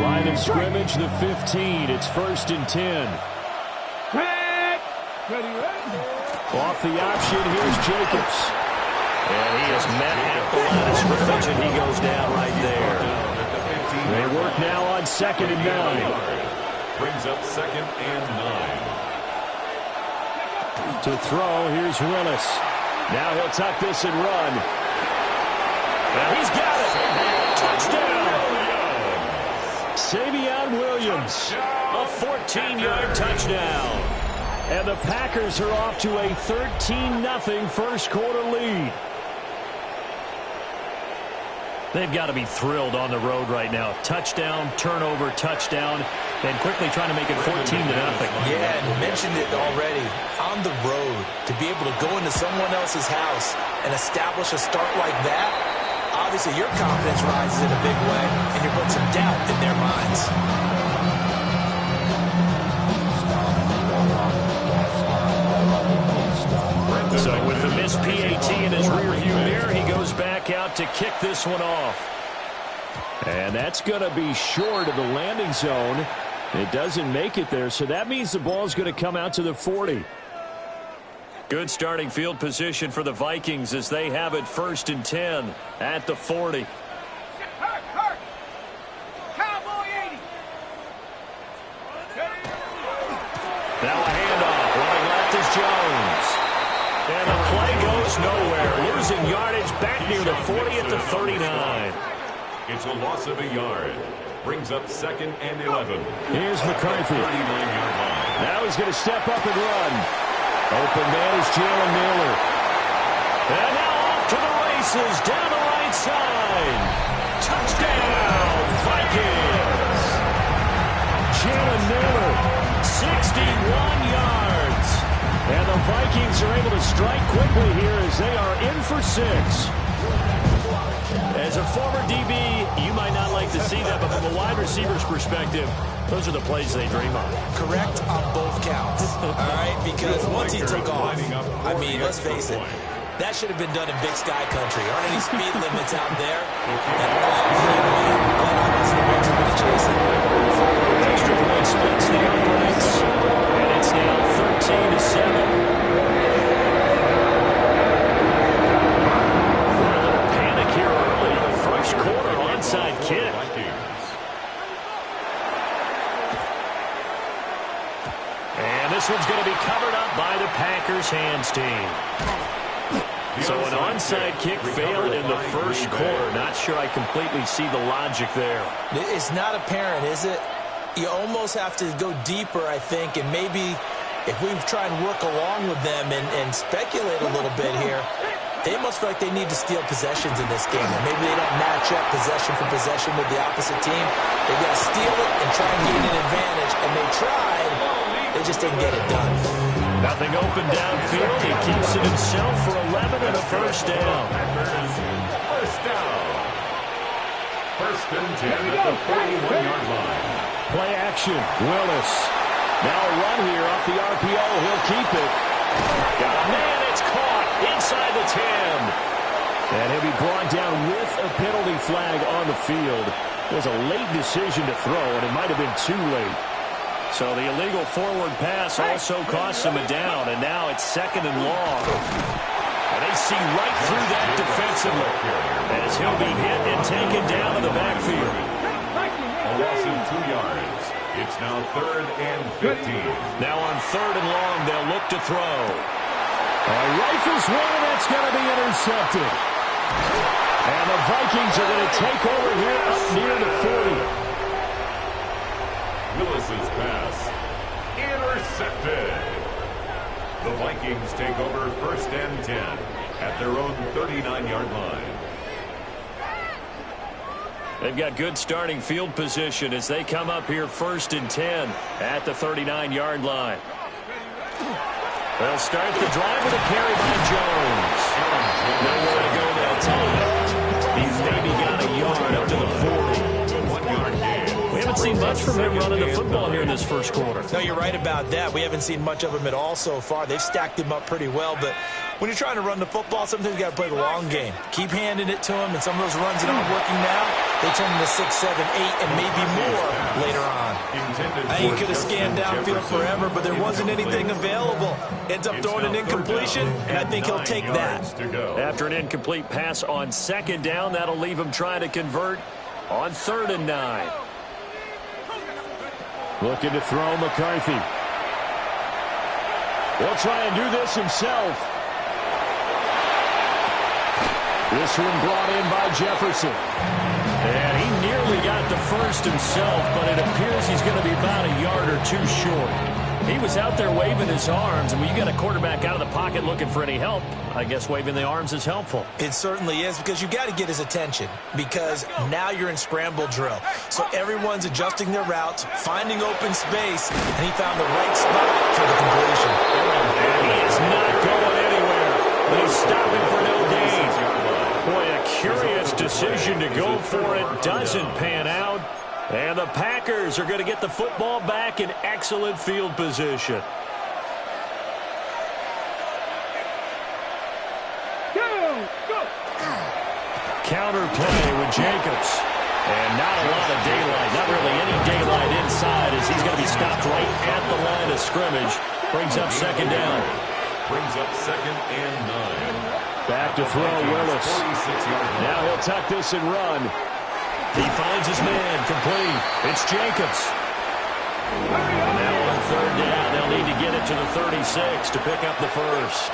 Line of scrimmage, the 15. It's 1st and 10. Off the option, here's Jacobs. And he is met at the line of scrimmage, and he goes down right there. They work now on 2nd and 9. Brings up 2nd and 9. To throw, here's Willis. Now he'll tuck this and run. And he's got it. Touchdown. Savion Williams. A 14-yard touchdown. And the Packers are off to a 13-0 first quarter lead. They've got to be thrilled on the road right now. Touchdown, turnover, touchdown, and quickly trying to make it 14-0. Yeah, and mentioned it already. On the road, to be able to go into someone else's house and establish a start like that, obviously your confidence rises in a big way, and you're putting some doubt in their minds. So with the missed PAT in his rearview mirror, he goes back out to kick this one off. And that's going to be short of the landing zone. It doesn't make it there, so that means the ball is going to come out to the 40. Good starting field position for the Vikings as they have it 1st and 10 at the 40. Now a handoff. Running left is Jones. And the play goes nowhere. Losing yardage back near the 40 at the 39. It's a loss of a yard. Brings up 2nd and 11. Here's McCarthy. 39-yard line. Now he's going to step up and run. Open man is Jalen Naylor. And now off to the races down the right side. Touchdown, Vikings. Jalen Naylor, 61 yards. And the Vikings are able to strike quickly here as they are in for 6. As a former DB, you might not like to see that, but from a wide receiver's perspective, those are the plays they dream of. Correct on both counts. All right, because once he took off, I mean, let's face it, that should have been done in Big Sky Country. Aren't any speed limits out there? And extra point splits the uprights, and it's now 13-7. First quarter onside kick. And this one's going to be covered up by the Packers hands team. So an onside kick failed in the first quarter. Not sure I completely see the logic there. It's not apparent, is it? You almost have to go deeper, I think, and maybe if we try and work along with them and speculate a little bit here, they must feel like they need to steal possessions in this game. And maybe they don't match up possession for possession with the opposite team. They've got to steal it and try and gain an advantage. And they tried. They just didn't get it done. Nothing open downfield. He keeps it himself for 11 and a first down. First down. 1st and 10 at the 41-yard line. Play action. Willis. Now a run here off the RPO. He'll keep it. Got a man. It's caught inside the 10. And he'll be brought down with a penalty flag on the field. It was a late decision to throw, and it might have been too late. So the illegal forward pass also cost him a down, and now it's 2nd and long. And they see right through that defensively as he'll be hit and taken down in the backfield. A loss of 2 yards. It's now 3rd and 15. Now on 3rd and long, they'll look to throw. Rifles one, and that's going to be intercepted. And the Vikings are going to take over here up near the 40. Willis's pass intercepted. The Vikings take over 1st and 10 at their own 39-yard line. They've got good starting field position as they come up here 1st and 10 at the 39-yard line. They'll start the drive with a carry by Jones. Nowhere to go that time. He's maybe got a yard up to the 40. 1-yard gain. We haven't seen much from him running the football here in this first quarter. No, you're right about that. We haven't seen much of him at all so far. They've stacked him up pretty well, but when you're trying to run the football, sometimes you got to play the long game. Keep handing it to him, and some of those runs that aren't working now, they turn into 6, 7, 8, and maybe more later on. I think he could have scanned downfield forever, but there wasn't anything available. Ends up throwing an incompletion, and I think he'll take that. After an incomplete pass on 2nd down, that'll leave him trying to convert on 3rd and 9. Looking to throw McCarthy. He'll try and do this himself. This one brought in by Jefferson. And he nearly got the first himself, but it appears he's going to be about a yard or two short. He was out there waving his arms, and when you got a quarterback out of the pocket looking for any help, I guess waving the arms is helpful. It certainly is, because you've got to get his attention, because now you're in scramble drill. So everyone's adjusting their routes, finding open space, and he found the right spot for the completion. And he is not going anywhere. They stop him for no gain. Boy, a curious decision to go for it doesn't pan out. And the Packers are going to get the football back in excellent field position. Counter play with Jacobs. And not a lot of daylight, not really any daylight inside, as he's going to be stopped right at the line of scrimmage. Brings up 2nd down. Brings up 2nd and 9. Back to throw Willis. Now he'll tuck this and run. He finds his man, complete. It's Jacobs. Now on 3rd down, they'll need to get it to the 36 to pick up the first.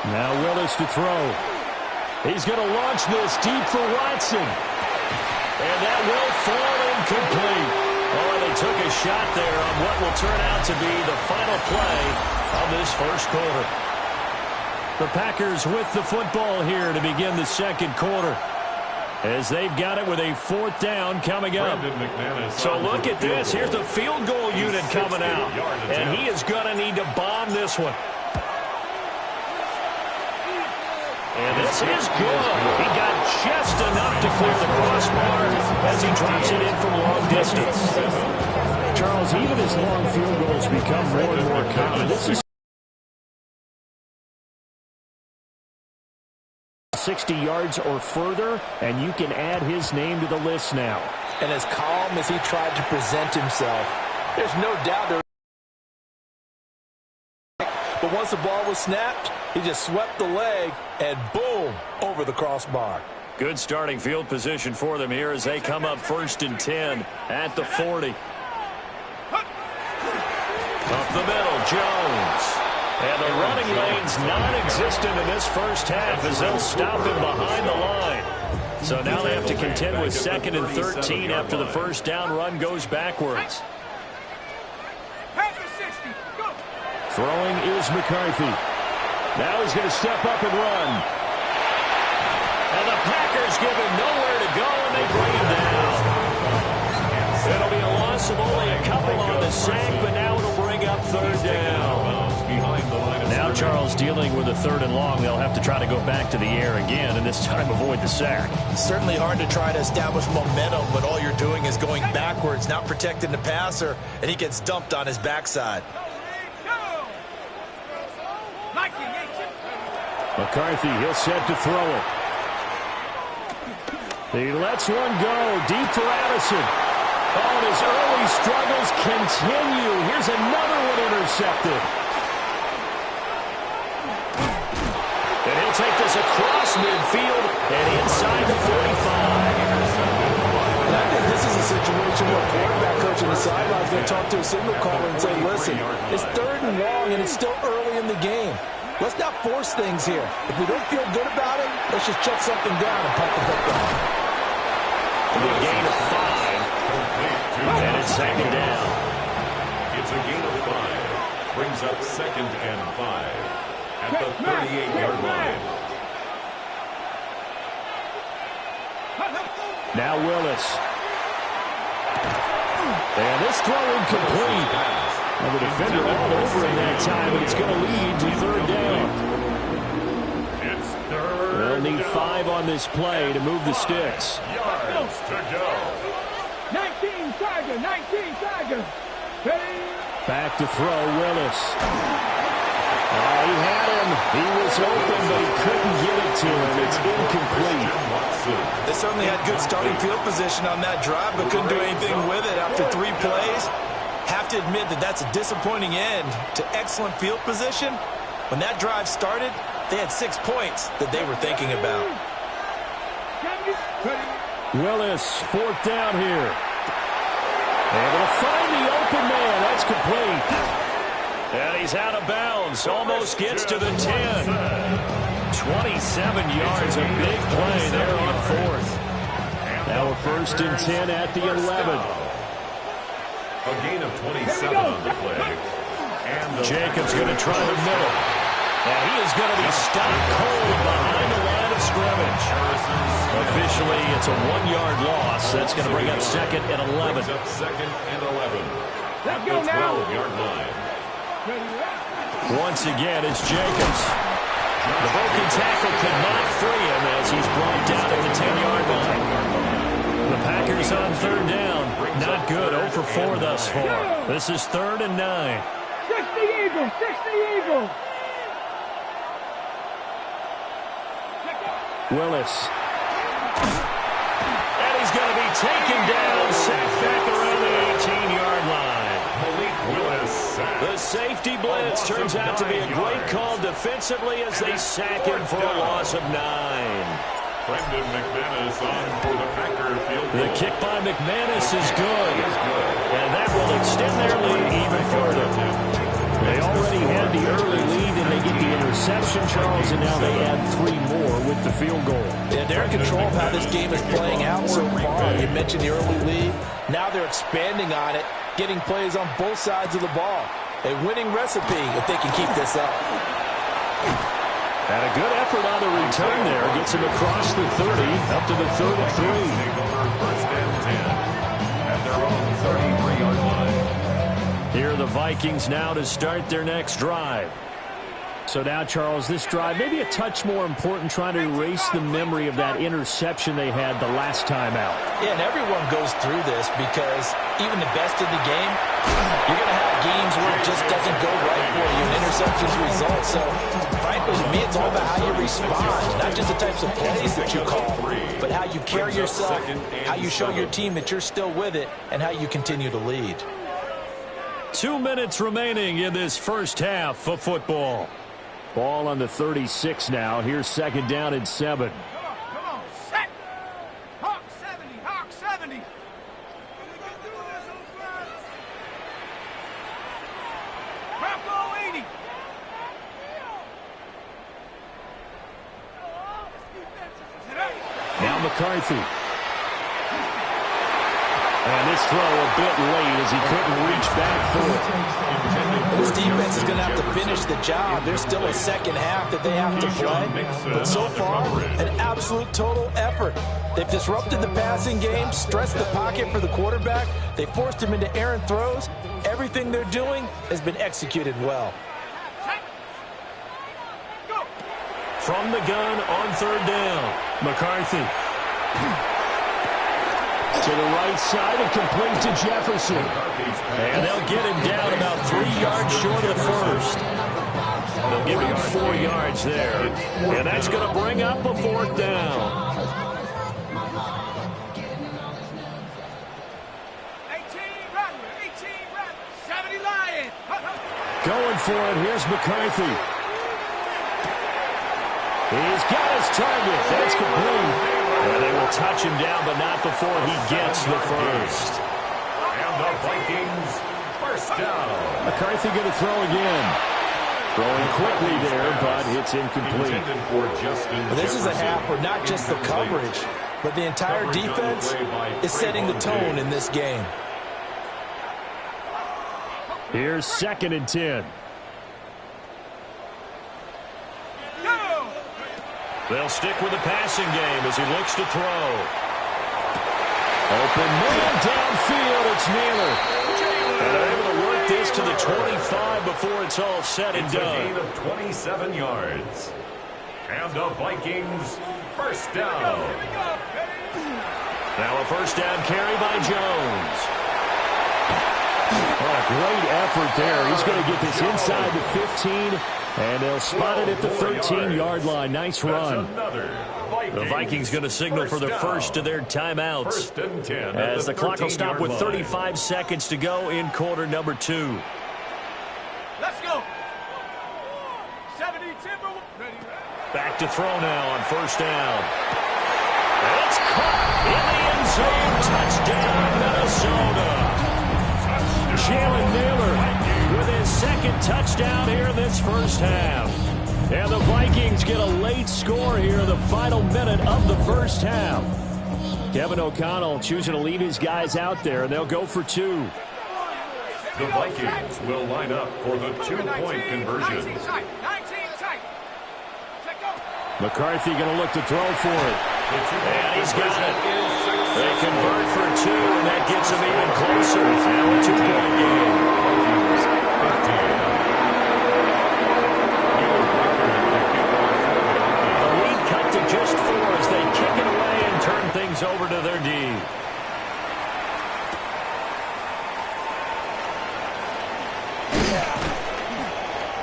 Now Willis to throw. He's going to launch this deep for Watson. And that will fall incomplete. Oh, they took a shot there on what will turn out to be the final play of this first quarter. The Packers with the football here to begin the 2nd quarter, as they've got it with a 4th down coming up. So look at this. Here's the field goal unit coming out, and he is going to need to bomb this one. And this is good. He got just enough to clear the crossbar as he drops it in from long distance. Charles, even as long field goals become more and more common, this is 60 yards or further, and you can add his name to the list now. And as calm as he tried to present himself, there's no doubt there. But once the ball was snapped, he just swept the leg, and boom, over the crossbar. Good starting field position for them here as they come up 1st and 10 at the 40. Up the middle, Jones. And the running lane's non-existent in this first half as they'll stop him behind the line. So now they have to contend with 2nd and 13 after the first down run goes backwards. Throwing is McCarthy. Now he's going to step up and run. And the Packers give him nowhere to go, and they bring him down. It'll be a loss of only a couple on the sack, but now it'll bring up 3rd down. Now Charles dealing with a 3rd and long. They'll have to try to go back to the air again, and this time avoid the sack. It's certainly hard to try to establish momentum, but all you're doing is going backwards, not protecting the passer, and he gets dumped on his backside. McCarthy, he'll set to throw it. He lets one go deep for Addison. Oh, and his early struggles continue. Here's another one intercepted. And he'll take this across midfield and inside the 45. And I think this is a situation where a quarterback coach on the sideline is going to talk to a signal caller and say, listen, it's 3rd and long and it's still early in the game. Let's not force things here. If we don't feel good about it, let's just check something down and pump the football. A gain of 5. And it's 2nd down. It's a gain of 5. Brings up 2nd and 5 at the 38-yard line. Now Willis. And this throw incomplete. And the defender all over in that time, but it's going to lead to 3rd down. It's 3rd. They'll need 5 on this play to move the sticks. Yards to go. 19 Tiger. Back to throw, Willis. Oh, he had him, He was open, but he couldn't get it to him. It's incomplete. They certainly had good starting field position on that drive, but couldn't do anything with it after 3 plays. Have to admit that that's a disappointing end to excellent field position. When that drive started, they had 6 points that they were thinking about. Willis, 4th down here. Able to find the open man. That's complete. And he's out of bounds. Almost gets to the 10. 27 yards, a big play there on 4th. Now a 1st and 10 at the 11. A gain of 27 on the play. And Jacobs going to try the middle. And he is going to be stopped cold behind the line of scrimmage. Officially, it's a 1-yard loss. That's going to bring up 2nd and 11. Brings up 2nd and 11. Let's At go the now. 12-yard line. Once again, it's Jacobs. The broken tackle could not free him as he's brought down at the 10-yard line. The Packers on 3rd down. Not good. 0 for 4 thus far. This is 3rd and 9. 60 Eagles, 60 Eagles. Willis. And he's going to be taken down, sacked back around the 18-yard line. Malik Willis sacked. The safety blitz turns out to be a great call defensively as they sack him for a loss of 9. Brendan McManus on for the Packer field goal. The kick by McManus is good. And that will extend their lead even further. They already had the early lead, and they get the interception, Charles, and now they add 3 more with the field goal. Yeah, they're in control of how this game is playing out so far. You mentioned the early lead. Now they're expanding on it, getting plays on both sides of the ball. A winning recipe if they can keep this up. And a good effort on the return there. Gets him across the 30, up to the 33. First and 10 at their own 33-yard line. Here are the Vikings now to start their next drive. So now, Charles, this drive maybe a touch more important, trying to erase the memory of that interception they had the last time out. Yeah, and everyone goes through this because even the best in the game, you're going to have games where it just doesn't go right for you, and interceptions result. So, frankly, to me, it's all about how you respond, not just the types of plays that you call, but how you carry yourself, how you show your team that you're still with it, and how you continue to lead. 2 minutes remaining in this first half of football. Ball on the 36 now. Here's 2nd down and 7. Come on, set. Hawk 70, Hawk 70. Bravo 80. Now McCarthy. And this throw a bit late as he couldn't reach back for it. This defense is going to have to finish the job. There's still a second half that they have to play. But so far, an absolute total effort. They've disrupted the passing game, stressed the pocket for the quarterback. They forced him into errant throws. Everything they're doing has been executed well. From the gun on 3rd down. McCarthy. To the right side and complete to Jefferson. And they'll get him down about 3 yards short of the first. They'll give him 4 yards there. And that's going to bring up a 4th down. 70 Lions. Going for it. Here's McCarthy. He's got his target. That's complete. And they will touch him down, but not before he gets the first. And the Vikings first down. McCarthy going to throw again. Throwing quickly there, but it's incomplete. This is a half where not just the coverage, but the entire defense is setting the tone in this game. Here's 2nd and 10. They'll stick with the passing game as he looks to throw. Open man downfield. It's Naylor. And they're able to work this to the 25 before it's all said and done. It's a gain of 27 yards. And the Vikings first down. Now a first down carry by Jones. Oh, a great effort there. He's going to get this inside the 15 And they'll spot it at the 13-yard line. Nice run. The Vikings going to signal for the first of their timeouts as the clock will stop with 35 seconds to go in quarter number 2. Let's go. 70 Timber. Ready. Back to throw now on first down. It's caught in the end zone. Touchdown, Minnesota. Jalen Naylor with his second touchdown here in this first half. And the Vikings get a late score here in the final minute of the first half. Kevin O'Connell choosing to leave his guys out there, and they'll go for 2. The Vikings will line up for the 2-point conversion. 19 tight. McCarthy going to look to throw for it. And he's got it. They convert for 2, and that gets them even closer. Now a 2-point game. The lead cut to just 4 as they kick it away and turn things over to their D.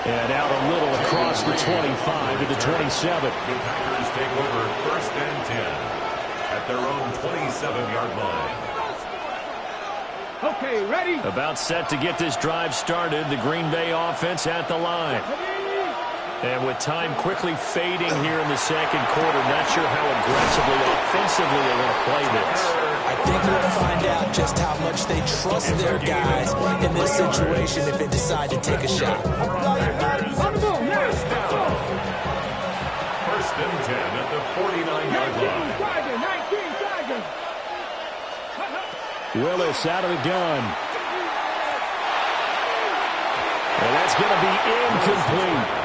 And out a little across the 25 to the 27. The Packers take over first and 10 at their own 27-yard line. Okay, ready. About set to get this drive started. The Green Bay offense at the line. And with time quickly fading here in the second quarter, not sure how aggressively, offensively they want to play this. I think we'll find out just how much they trust their guys in this situation if they decide to take a shot. First and 10 at the 49-yard line. Willis out of the gun. And that's going to be incomplete.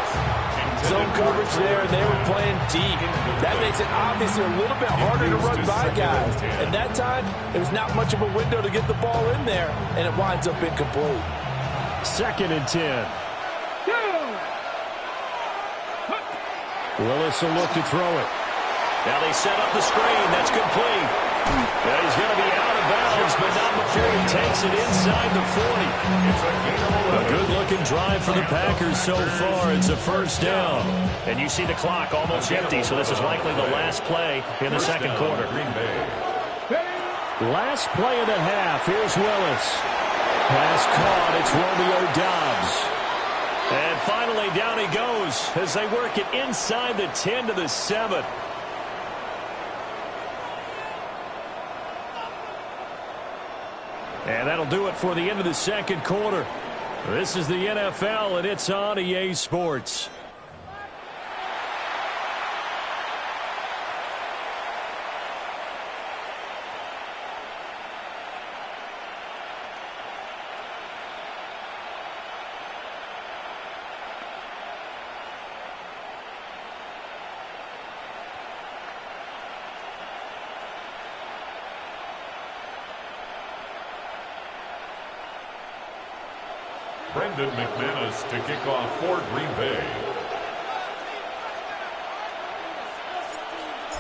Zone coverage there, and they were playing deep. That makes it obviously a little bit harder to run by guys. And that time, there was not much of a window to get the ball in there, and it winds up incomplete. Second and 10. Willis will look to throw it. Now they set up the screen. That's complete. Now he's going to be out of bounds, but not before he takes it inside the 40. A good-looking drive for the Packers so far. It's a first down. And you see the clock almost empty, so this is likely the last play in the second quarter. Last play of the half. Here's Willis. Pass caught. It's Romeo Doubs. And finally, down he goes as they work it inside the 10 to the 7. And that'll do it for the end of the second quarter. This is the NFL, and it's on EA Sports. Brendan McManus to kick off for Green Bay.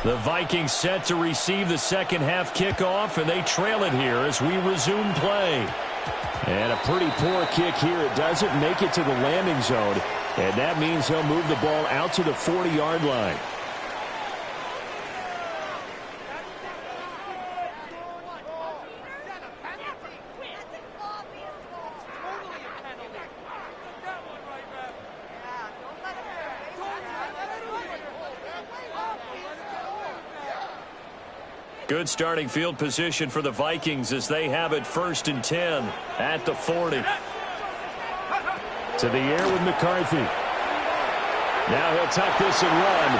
The Vikings set to receive the second half kickoff, and they trail it here as we resume play. And a pretty poor kick here. It doesn't make it to the landing zone, and that means he'll move the ball out to the 40-yard line. Good starting field position for the Vikings as they have it first and 10 at the 40. To the air with McCarthy. Now he'll tuck this and run.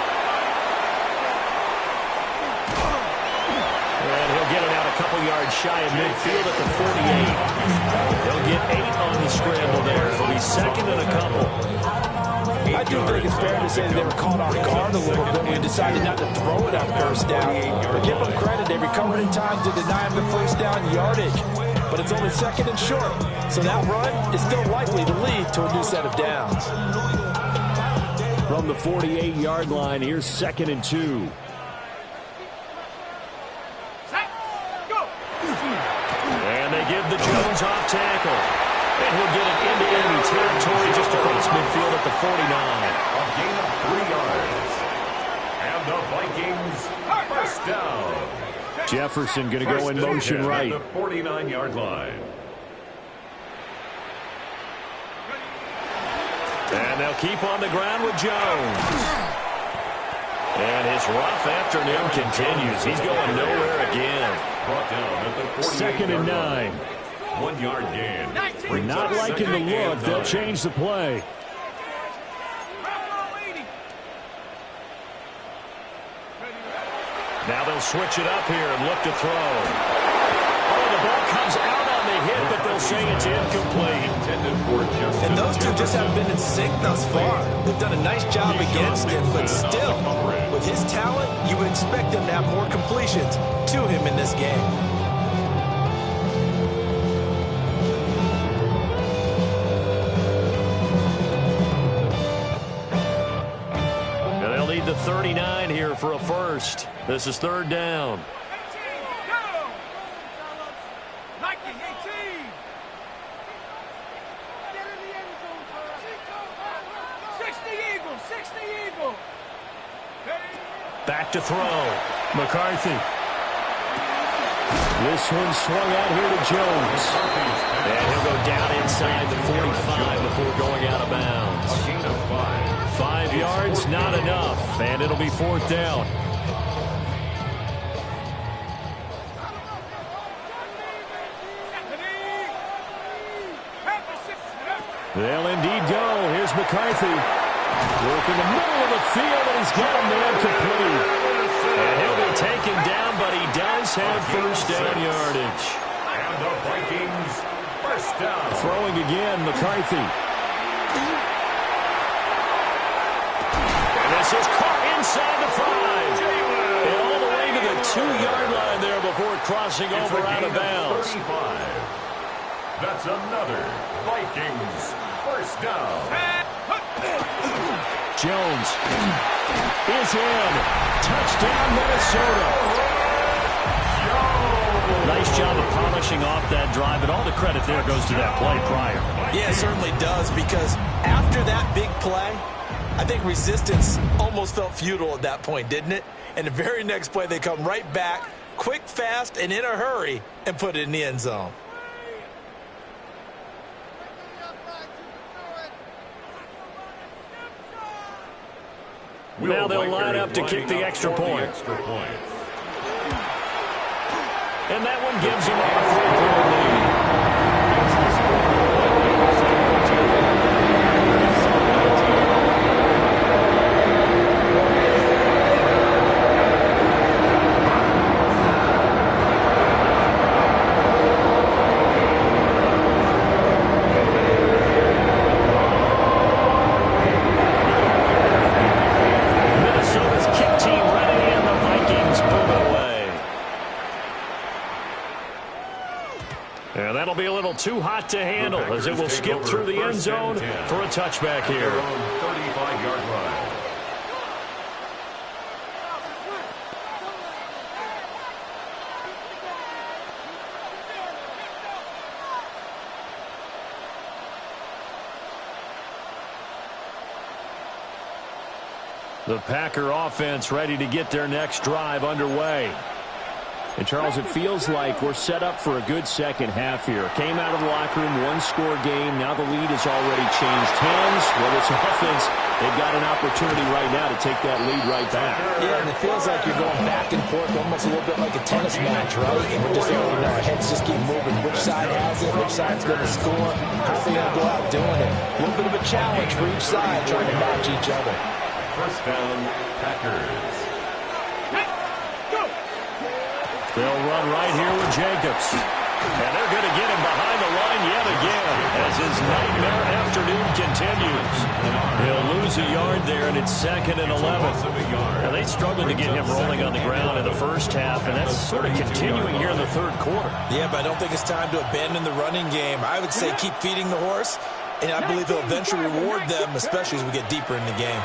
And he'll get it out a couple yards shy of midfield at the 48. He'll get 8 on the scramble there. It'll be second and a couple. I do think it's fair to say that they were caught off guard a little bit when they decided not to throw it on first down. But give them credit, they recovered in time to deny them the first down yardage. But it's only second and short, so that run is still likely to lead to a new set of downs. From the 48-yard line, here's second and 2. And they give the Jones off tackle. And he'll get it into enemy territory just just across midfield at the 49. A gain of 3 yards. And the Vikings first down. Jefferson going to go in motion right. At the 49-yard line. And they'll keep on the ground with Jones. And his rough afternoon continues. He's going nowhere again. Brought down at the 2nd and 9. 1 yard gain. We're not liking the look. They'll change the play. Now they'll switch it up here and look to throw. Oh, the ball comes out on the hit, but they'll say it's incomplete. And those two just haven't been in sync thus far. They've done a nice job against him, but still, with his talent, you would expect him to have more completions to him in this game. And they'll need the 39 here for a first. This is 3rd down. 60 Eagle. Back to throw. McCarthy. This one swung out here to Jones. And he'll go down inside the 45 before going out of bounds. 5 yards, not enough. And it'll be 4th down. They'll indeed go. Here's McCarthy. Work in the middle of the field, and he's got a man complete. And he'll be taken down, but he does have first down yardage. And the Vikings first down. Throwing again, McCarthy. And this is caught inside the 5. And all the way to the 2-yard line there before crossing over out of bounds. 35. That's another Vikings first down. Jones is in. Touchdown, Minnesota. Nice job of polishing off that drive, but all the credit there goes to that play prior. Yeah, it certainly does, because after that big play, I think resistance almost felt futile at that point, didn't it? And the very next play, they come right back, quick, fast, and in a hurry, and put it in the end zone. Now they'll line up to kick the extra point. And that one gives them a 3-point lead. That'll be a little too hot to handle as it will skip through the end zone for a touchback here. 35-yard line. The Packer offense ready to get their next drive underway. And, Charles, it feels like we're set up for a good second half here. Came out of the locker room, one-score game. Now the lead has already changed hands. Whether it's offense, they've got an opportunity right now to take that lead right back. Yeah, and it feels like you're going back and forth, almost a little bit like a tennis match, right? And we're just, our heads just keep moving. Which side has it? Which side's going to score? How are they going to go out doing it? A little bit of a challenge for each side, trying to match each other. First down, Packers. They'll run right here with Jacobs. And they're going to get him behind the line yet again as his nightmare afternoon continues. He'll lose a yard there, and it's 2nd and 11. Now, they struggled to get him rolling on the ground in the first half, and that's sort of continuing here in the third quarter. Yeah, but I don't think it's time to abandon the running game. I would say keep feeding the horse, and I believe they'll eventually reward them, especially as we get deeper in the game.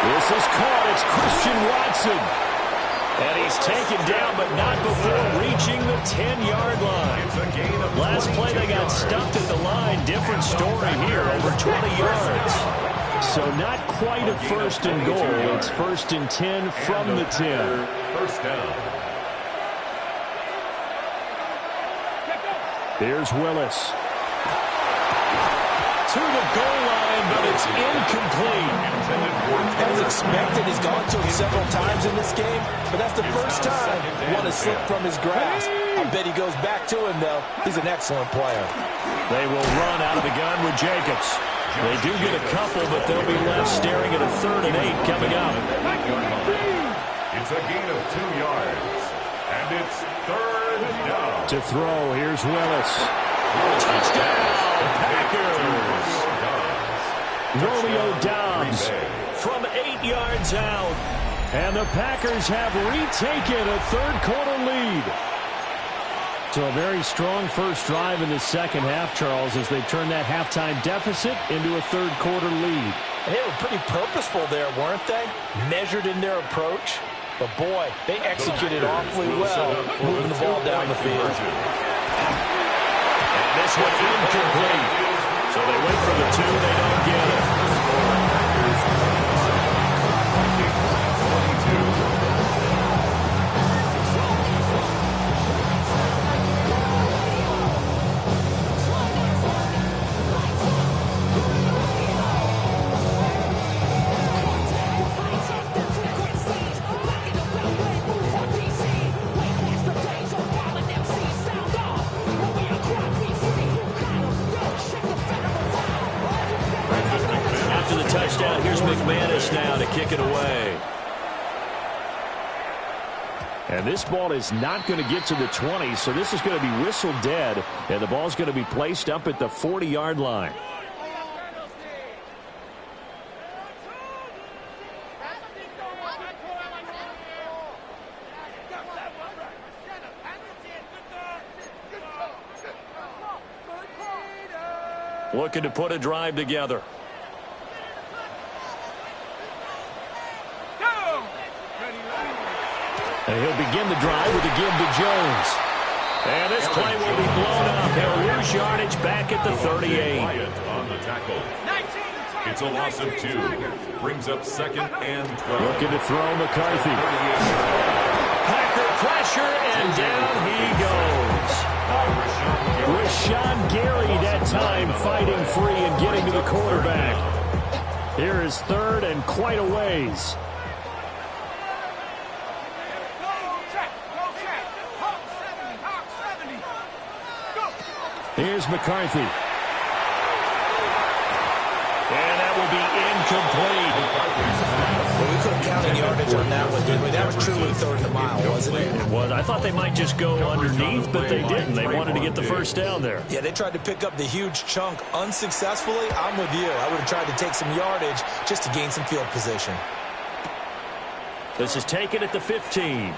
This is caught. It's Christian Watson. And he's taken down, but not before reaching the 10-yard line. Last play, they got stuffed at the line. Different story here, over 20 yards. So not quite a first and goal. It's first and 10 from the 10. First down. Here's Willis. To the goal line, but it's incomplete. As expected, he's gone to him several times in this game, but that's the first time one has slipped from his grasp. I bet he goes back to him, though. He's an excellent player. They will run out of the gun with Jacobs. They do get a couple, but they'll be left staring at a 3rd and 8 coming up. It's a gain of 2 yards, and it's 3rd down. To throw, here's Willis. Touchdown, Packers. Romeo Dobbs from 8 yards out. And the Packers have retaken a third-quarter lead. So a very strong first drive in the second half, Charles, as they turn that halftime deficit into a third-quarter lead. And they were pretty purposeful there, weren't they? Measured in their approach. But, boy, they executed awfully well moving the ball down the field. And this one incomplete. So they went for the 2. They don't get it. Touchdown. Here's McManus now to kick it away. And this ball is not going to get to the 20, so this is going to be whistled dead, and the ball's going to be placed up at the 40-yard line. Looking to put a drive together. And he'll begin the drive with a give to Jones. And this play will be blown up. He'll lose yardage back at the 38. On the tackle. It's a loss of 2. Brings up 2nd and 12. Looking to throw McCarthy. Packer pressure, and down he goes. Rashawn Gary that time fighting free and getting to the quarterback. Here is 3rd and quite a ways. Here's McCarthy. And that will be incomplete. Well, we couldn't count any yardage on that one, did we? That was truly 3rd and a mile, wasn't it? It was. I thought they might just go underneath, but they didn't. They wanted to get the first down there. Yeah, they tried to pick up the huge chunk unsuccessfully. I'm with you. I would have tried to take some yardage just to gain some field position. This is taken at the 15.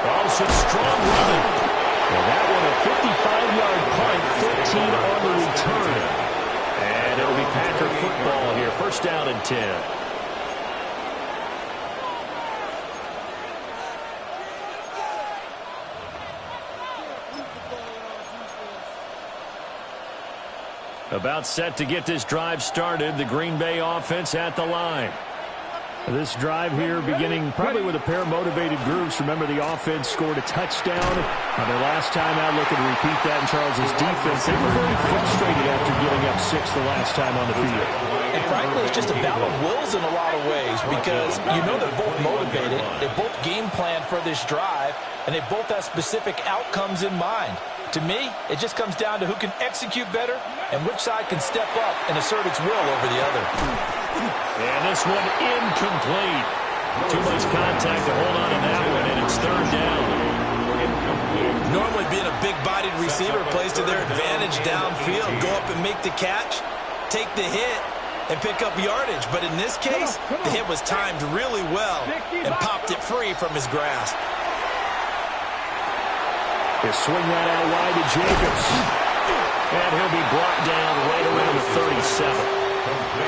Oh, some strong running. Well, that one a 55-yard punt, 13 on the return. And it'll be Packer football here. First down and 10. About set to get this drive started. The Green Bay offense at the line. This drive here beginning probably with a pair of motivated groups. Remember, the offense scored a touchdown on their last time out. Looking to repeat that in Charles's defense. They were very frustrated after giving up 6 the last time on the field. And frankly, it's just a battle of wills in a lot of ways because you know they're both motivated. They both game plan for this drive, and they both have specific outcomes in mind. To me, it just comes down to who can execute better and which side can step up and assert its will over the other. And this one incomplete. Too much contact to hold on to that one, and it's 3rd down. Normally being a big-bodied receiver plays to their advantage downfield. Go up and make the catch, take the hit, and pick up yardage. But in this case, the hit was timed really well and popped it free from his grasp. They swing that out wide to Jacobs. And he'll be brought down right around the 37.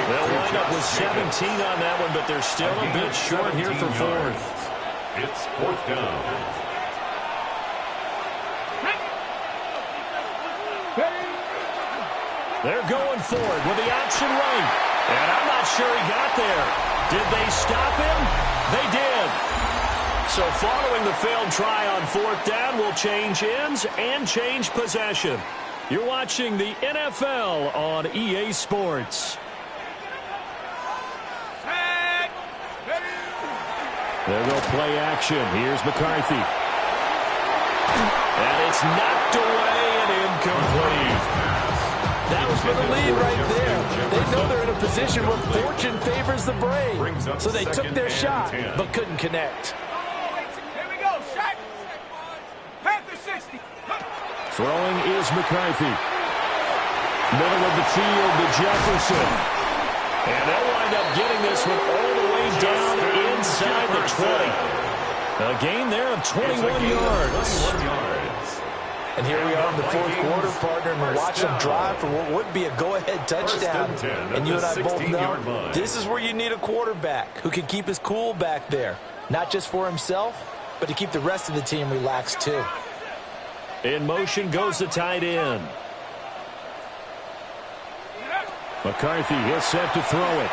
They'll wind up with 17 on that one, but they're still a bit short here for 4th. It's 4th down. They're going for it with the option right. And I'm not sure he got there. Did they stop him? They did. So following the failed try on 4th down, will change ends and change possession. You're watching the NFL on EA Sports. There go play action. Here's McCarthy. And it's knocked away and incomplete. That was for the lead right there. They know they're in a position where fortune favors the brave. So they took their shot, but couldn't connect. Here we go, shot. Panther 60. Throwing is McCarthy. Middle of the field to Jefferson. And they'll wind up getting this one all the way down inside the 20. A gain there of 21 yards. And here we are in the 4th quarter, partner, and we're watching them drive for what would be a go-ahead touchdown. And you and I both know this is where you need a quarterback who can keep his cool back there. Not just for himself, but to keep the rest of the team relaxed too. In motion goes the tight end. McCarthy, he'll set to throw it.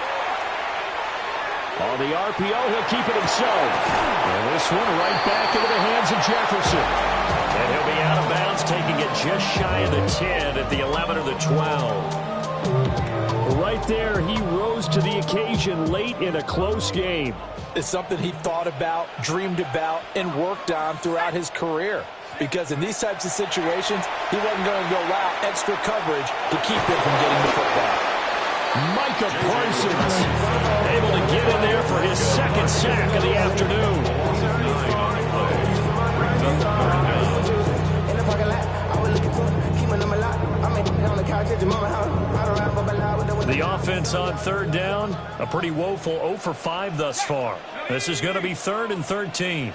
On the RPO, he'll keep it himself. And this one right back into the hands of Jefferson. And he'll be out of bounds, taking it just shy of the 10 at the 11 or the 12. Right there, he rose to the occasion late in a close game. It's something he thought about, dreamed about, and worked on throughout his career. Because in these types of situations, he wasn't going to go out extra coverage to keep him from getting the football. Micah Parsons able to get in there for his 2nd sack of the afternoon. The offense on 3rd down, a pretty woeful 0 for 5 thus far. This is going to be 3rd and 13.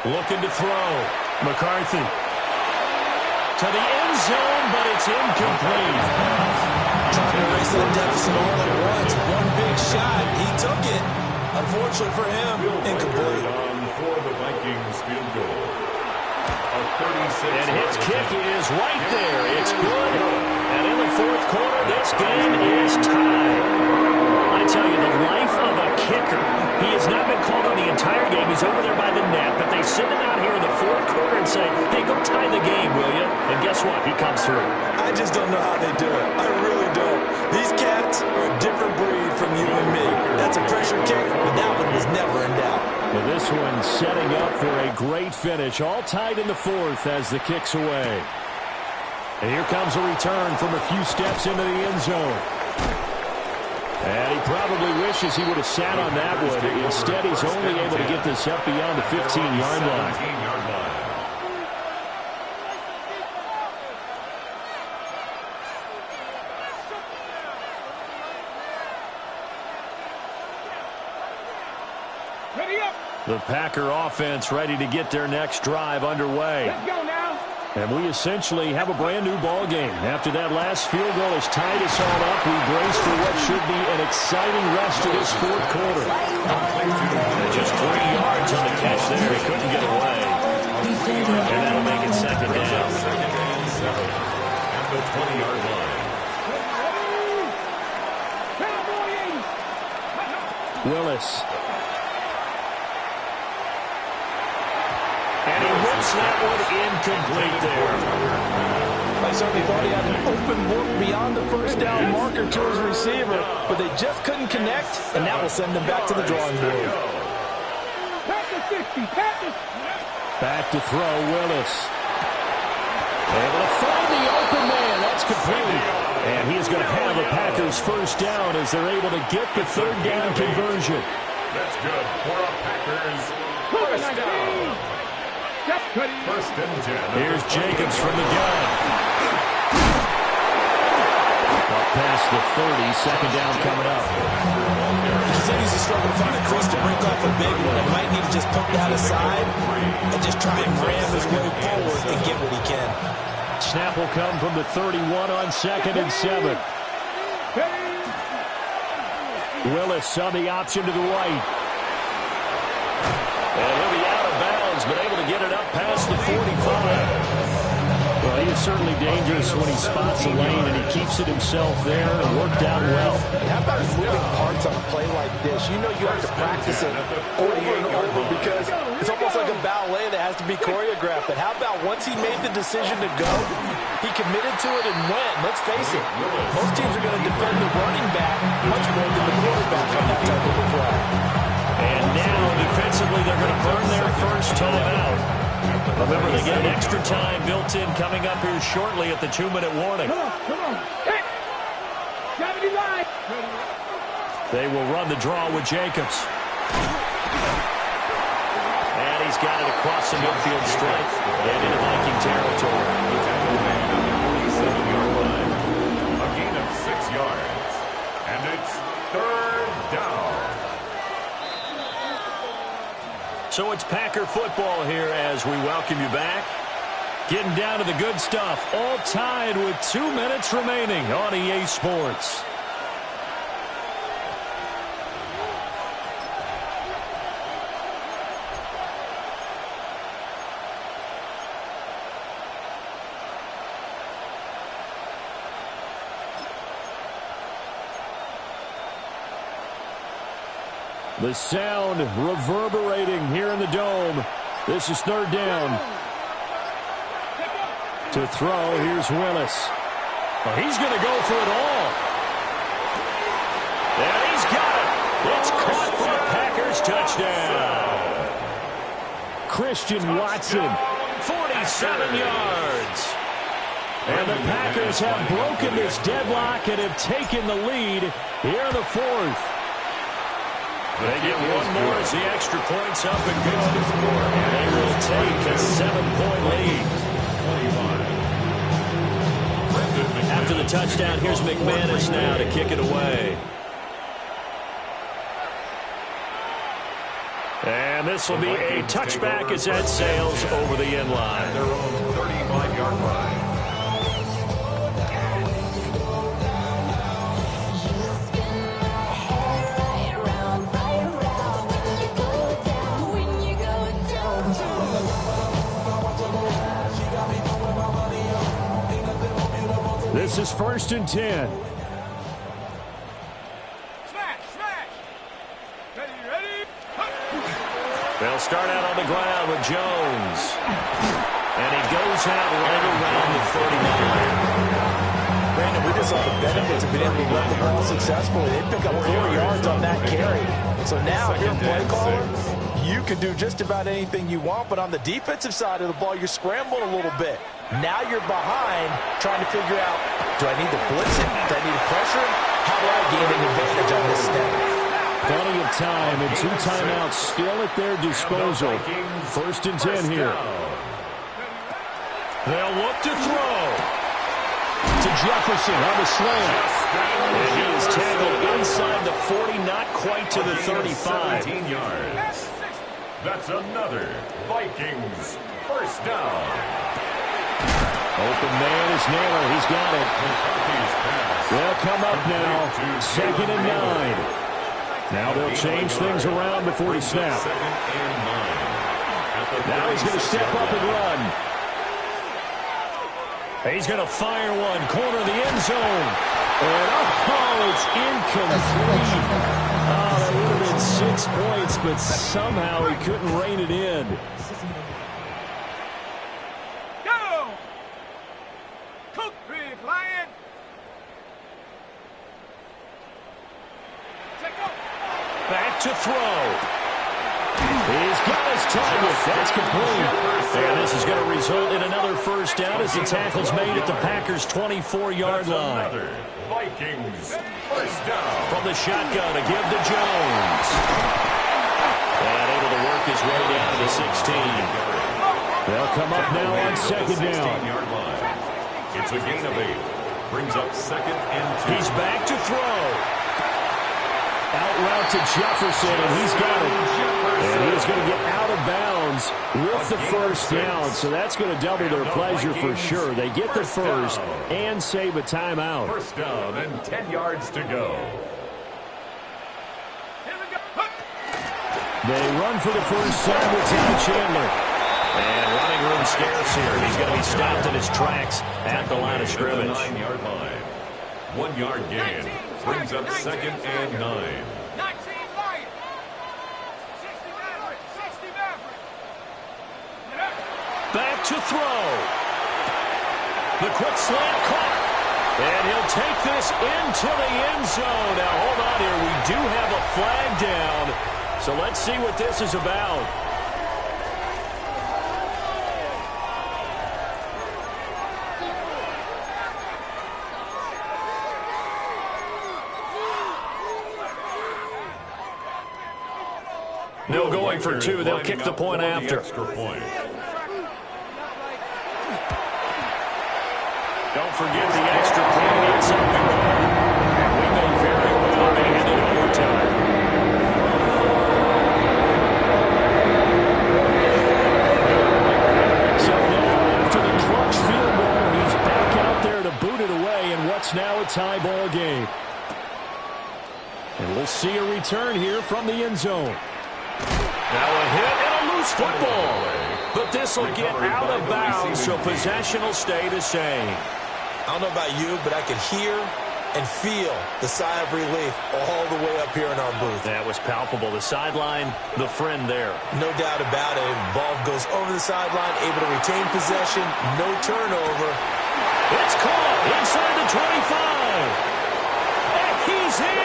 Looking to throw. McCarthy to the end zone, but it's incomplete. Trying to erase that deficit all at once. One big shot. He took it. Unfortunately for him, incomplete. For the Vikings field goal. And his kick is right there. It's good. And in the 4th quarter, this game is tied. I tell you, the life of a kicker. He has not been called on the entire game. He's over there by the net. But they send him out here in the 4th quarter and say, hey, go tie the game, will you? And guess what? He comes through. I just don't know how they do it. I really don't. These cats are a different breed from you and me. That's a pressure kick, but that one was never in doubt. Well, this one setting up for a great finish. All tied in the 4th as the kick's away. And here comes a return from a few steps into the end zone. And he probably wishes he would have sat on that one. Instead, he's only able to get this up beyond the 15-yard line. The Packer offense ready to get their next drive underway. Let's go now. And we essentially have a brand new ball game. After that last field goal has tied us all up, we brace for what should be an exciting rest of this 4th quarter. And just 3 yards on the catch there. He couldn't get away. And that'll make it 2nd down. At the 20-yard line. Willis. And he whips that one incomplete there. I certainly thought he had an open look beyond the 1st down marker to his receiver, but they just couldn't connect, and that will send them back to the drawing board. Back to throw, Willis. Able to find the open man. That's complete. And he is going to have a Packers 1st down as they're able to get the 3rd down conversion. That's good for a Packers 1st down. 1st and 10. Here's Jacobs from the gun. Up past the 30, 2nd down coming up. He continues to struggle to find a crease to break off a big one. He might need to just put that aside and just try and ram his way forward and get what he can. Snap will come from the 31 on 2nd and 7. Willis on the option to the right. And he'll be out of bounds, but able to get it up past the 45. Well, he is certainly dangerous when he spots a lane, and he keeps it himself there and worked out well. How about moving parts on a play like this? You know you have to practice it over and over because it's almost like a ballet that has to be choreographed. But how about once he made the decision to go, he committed to it and went. Let's face it, most teams are going to defend the running back much more than the quarterback on that type of a play. And now, defensively, they're going to burn their first time out. Remember, they get an extra time built in coming up here shortly at the 2-minute warning. Come on. Hit. 75. They will run the draw with Jacobs. And he's got it across the midfield stripe and into Viking territory. A gain of 6 yards. And it's 3rd down. So it's Packer football here as we welcome you back. Getting down to the good stuff. All tied with 2 minutes remaining on EA Sports. The sound reverberating here in the dome. This is 3rd down. To throw, here's Willis. Well, he's going to go for it all. And he's got it. It's caught for a Packers touchdown. Christian Watson, 47 yards. And the Packers have broken this deadlock and have taken the lead here in the 4th. They get one more as the extra point's up and good. And they will take a 7-point lead. After the touchdown, here's McManus now to kick it away. And this will be a touchback as that sails over the end line. Their own 35-yard line. This is 1st and 10. Smash. Ready. They'll start out on the ground with Jones. And he goes out right around the 39. Brandon, we just saw the benefits of being able to run the ball successfully. They pick up 4 yards on that carry. So now, if you're a play caller, you can do just about anything you want. But on the defensive side of the ball, you're scrambling a little bit. Now you're behind trying to figure out, do I need to blitz it? Do I need to pressure him? How do I gain an advantage on this snap? Plenty of time and 2 timeouts still at their disposal. 1st and 10 here. They'll look to throw. To Jefferson on the slant. And he is tackled inside the 40, not quite to the 35. 17 yards. That's another Vikings first down. Open man is Naylor. He's got it. They'll come up now. 2nd and 9. Now they'll change things around before he snaps. Now he's going to step up and run. He's going to fire one. Corner of the end zone. And it's incomplete. Oh, that would have been 6 points, but somehow he couldn't rein it in. Go! Cook big lion. Back to throw. He's got his target. That's complete. And this is going to result in another first down as the tackle's made at the Packers' 24-yard line. Vikings first down. From the shotgun to give to Jones. And able to work his way down to the 16. They'll come up now on 2nd down. It's a gain of 8. Brings up 2nd and 2. He's back to throw. Out route to Jefferson, and he's got it. And he's going to get out of bounds with the first down, so that's going to double their pleasure for sure. They get the first and save a timeout. First down and 10 yards to go. They run for the first time with Ty Chandler. And running room scarce here. He's going to be stopped in his tracks at the line of scrimmage. 9-yard line. 1 yard gain. Brings up 2nd and 9. 19 Lions. 60 Maverick. 60 Maverick. Back to throw. The quick slant caught. And he'll take this into the end zone. Now, hold on here. We do have a flag down. So let's see what this is about. No going for 2. They'll kick the point after. Extra point. Don't forget the extra point gets up and going. And we go very well to end it overtime. So now after the clutch field goal, he's back out there to boot it away in what's now a tie ball game. And we'll see a return here from the end zone. Now a hit and a loose football. But this will get out of bounds, so possession will stay the same. I don't know about you, but I could hear and feel the sigh of relief all the way up here in our booth. That was palpable. The sideline, the friend there. No doubt about it. Ball goes over the sideline, able to retain possession, no turnover. It's caught inside the 25. And he's in.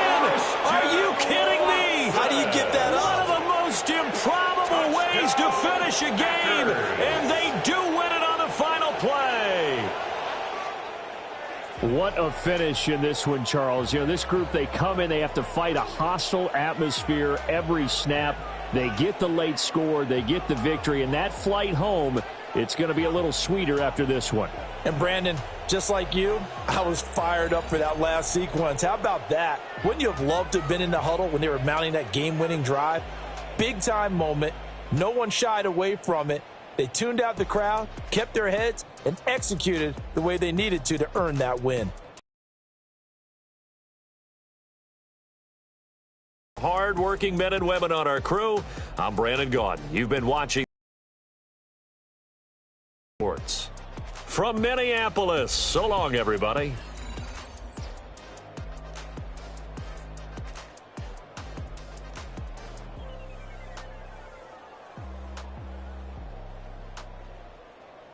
Are you kidding me? How do you get that up? One of the most improbable ways to finish a game, and they do win it on the final play. What a finish in this one, Charles. You know, this group, they come in, they have to fight a hostile atmosphere every snap. They get the late score, they get the victory, and that flight home, it's going to be a little sweeter after this one. And Brandon, just like you, I was fired up for that last sequence. How about that? Wouldn't you have loved to have been in the huddle when they were mounting that game-winning drive? Big-time moment. No one shied away from it. They tuned out the crowd, kept their heads, and executed the way they needed to earn that win. Hard-working men and women on our crew. I'm Brandon Gaudin. You've been watching Sports from Minneapolis. So long, everybody.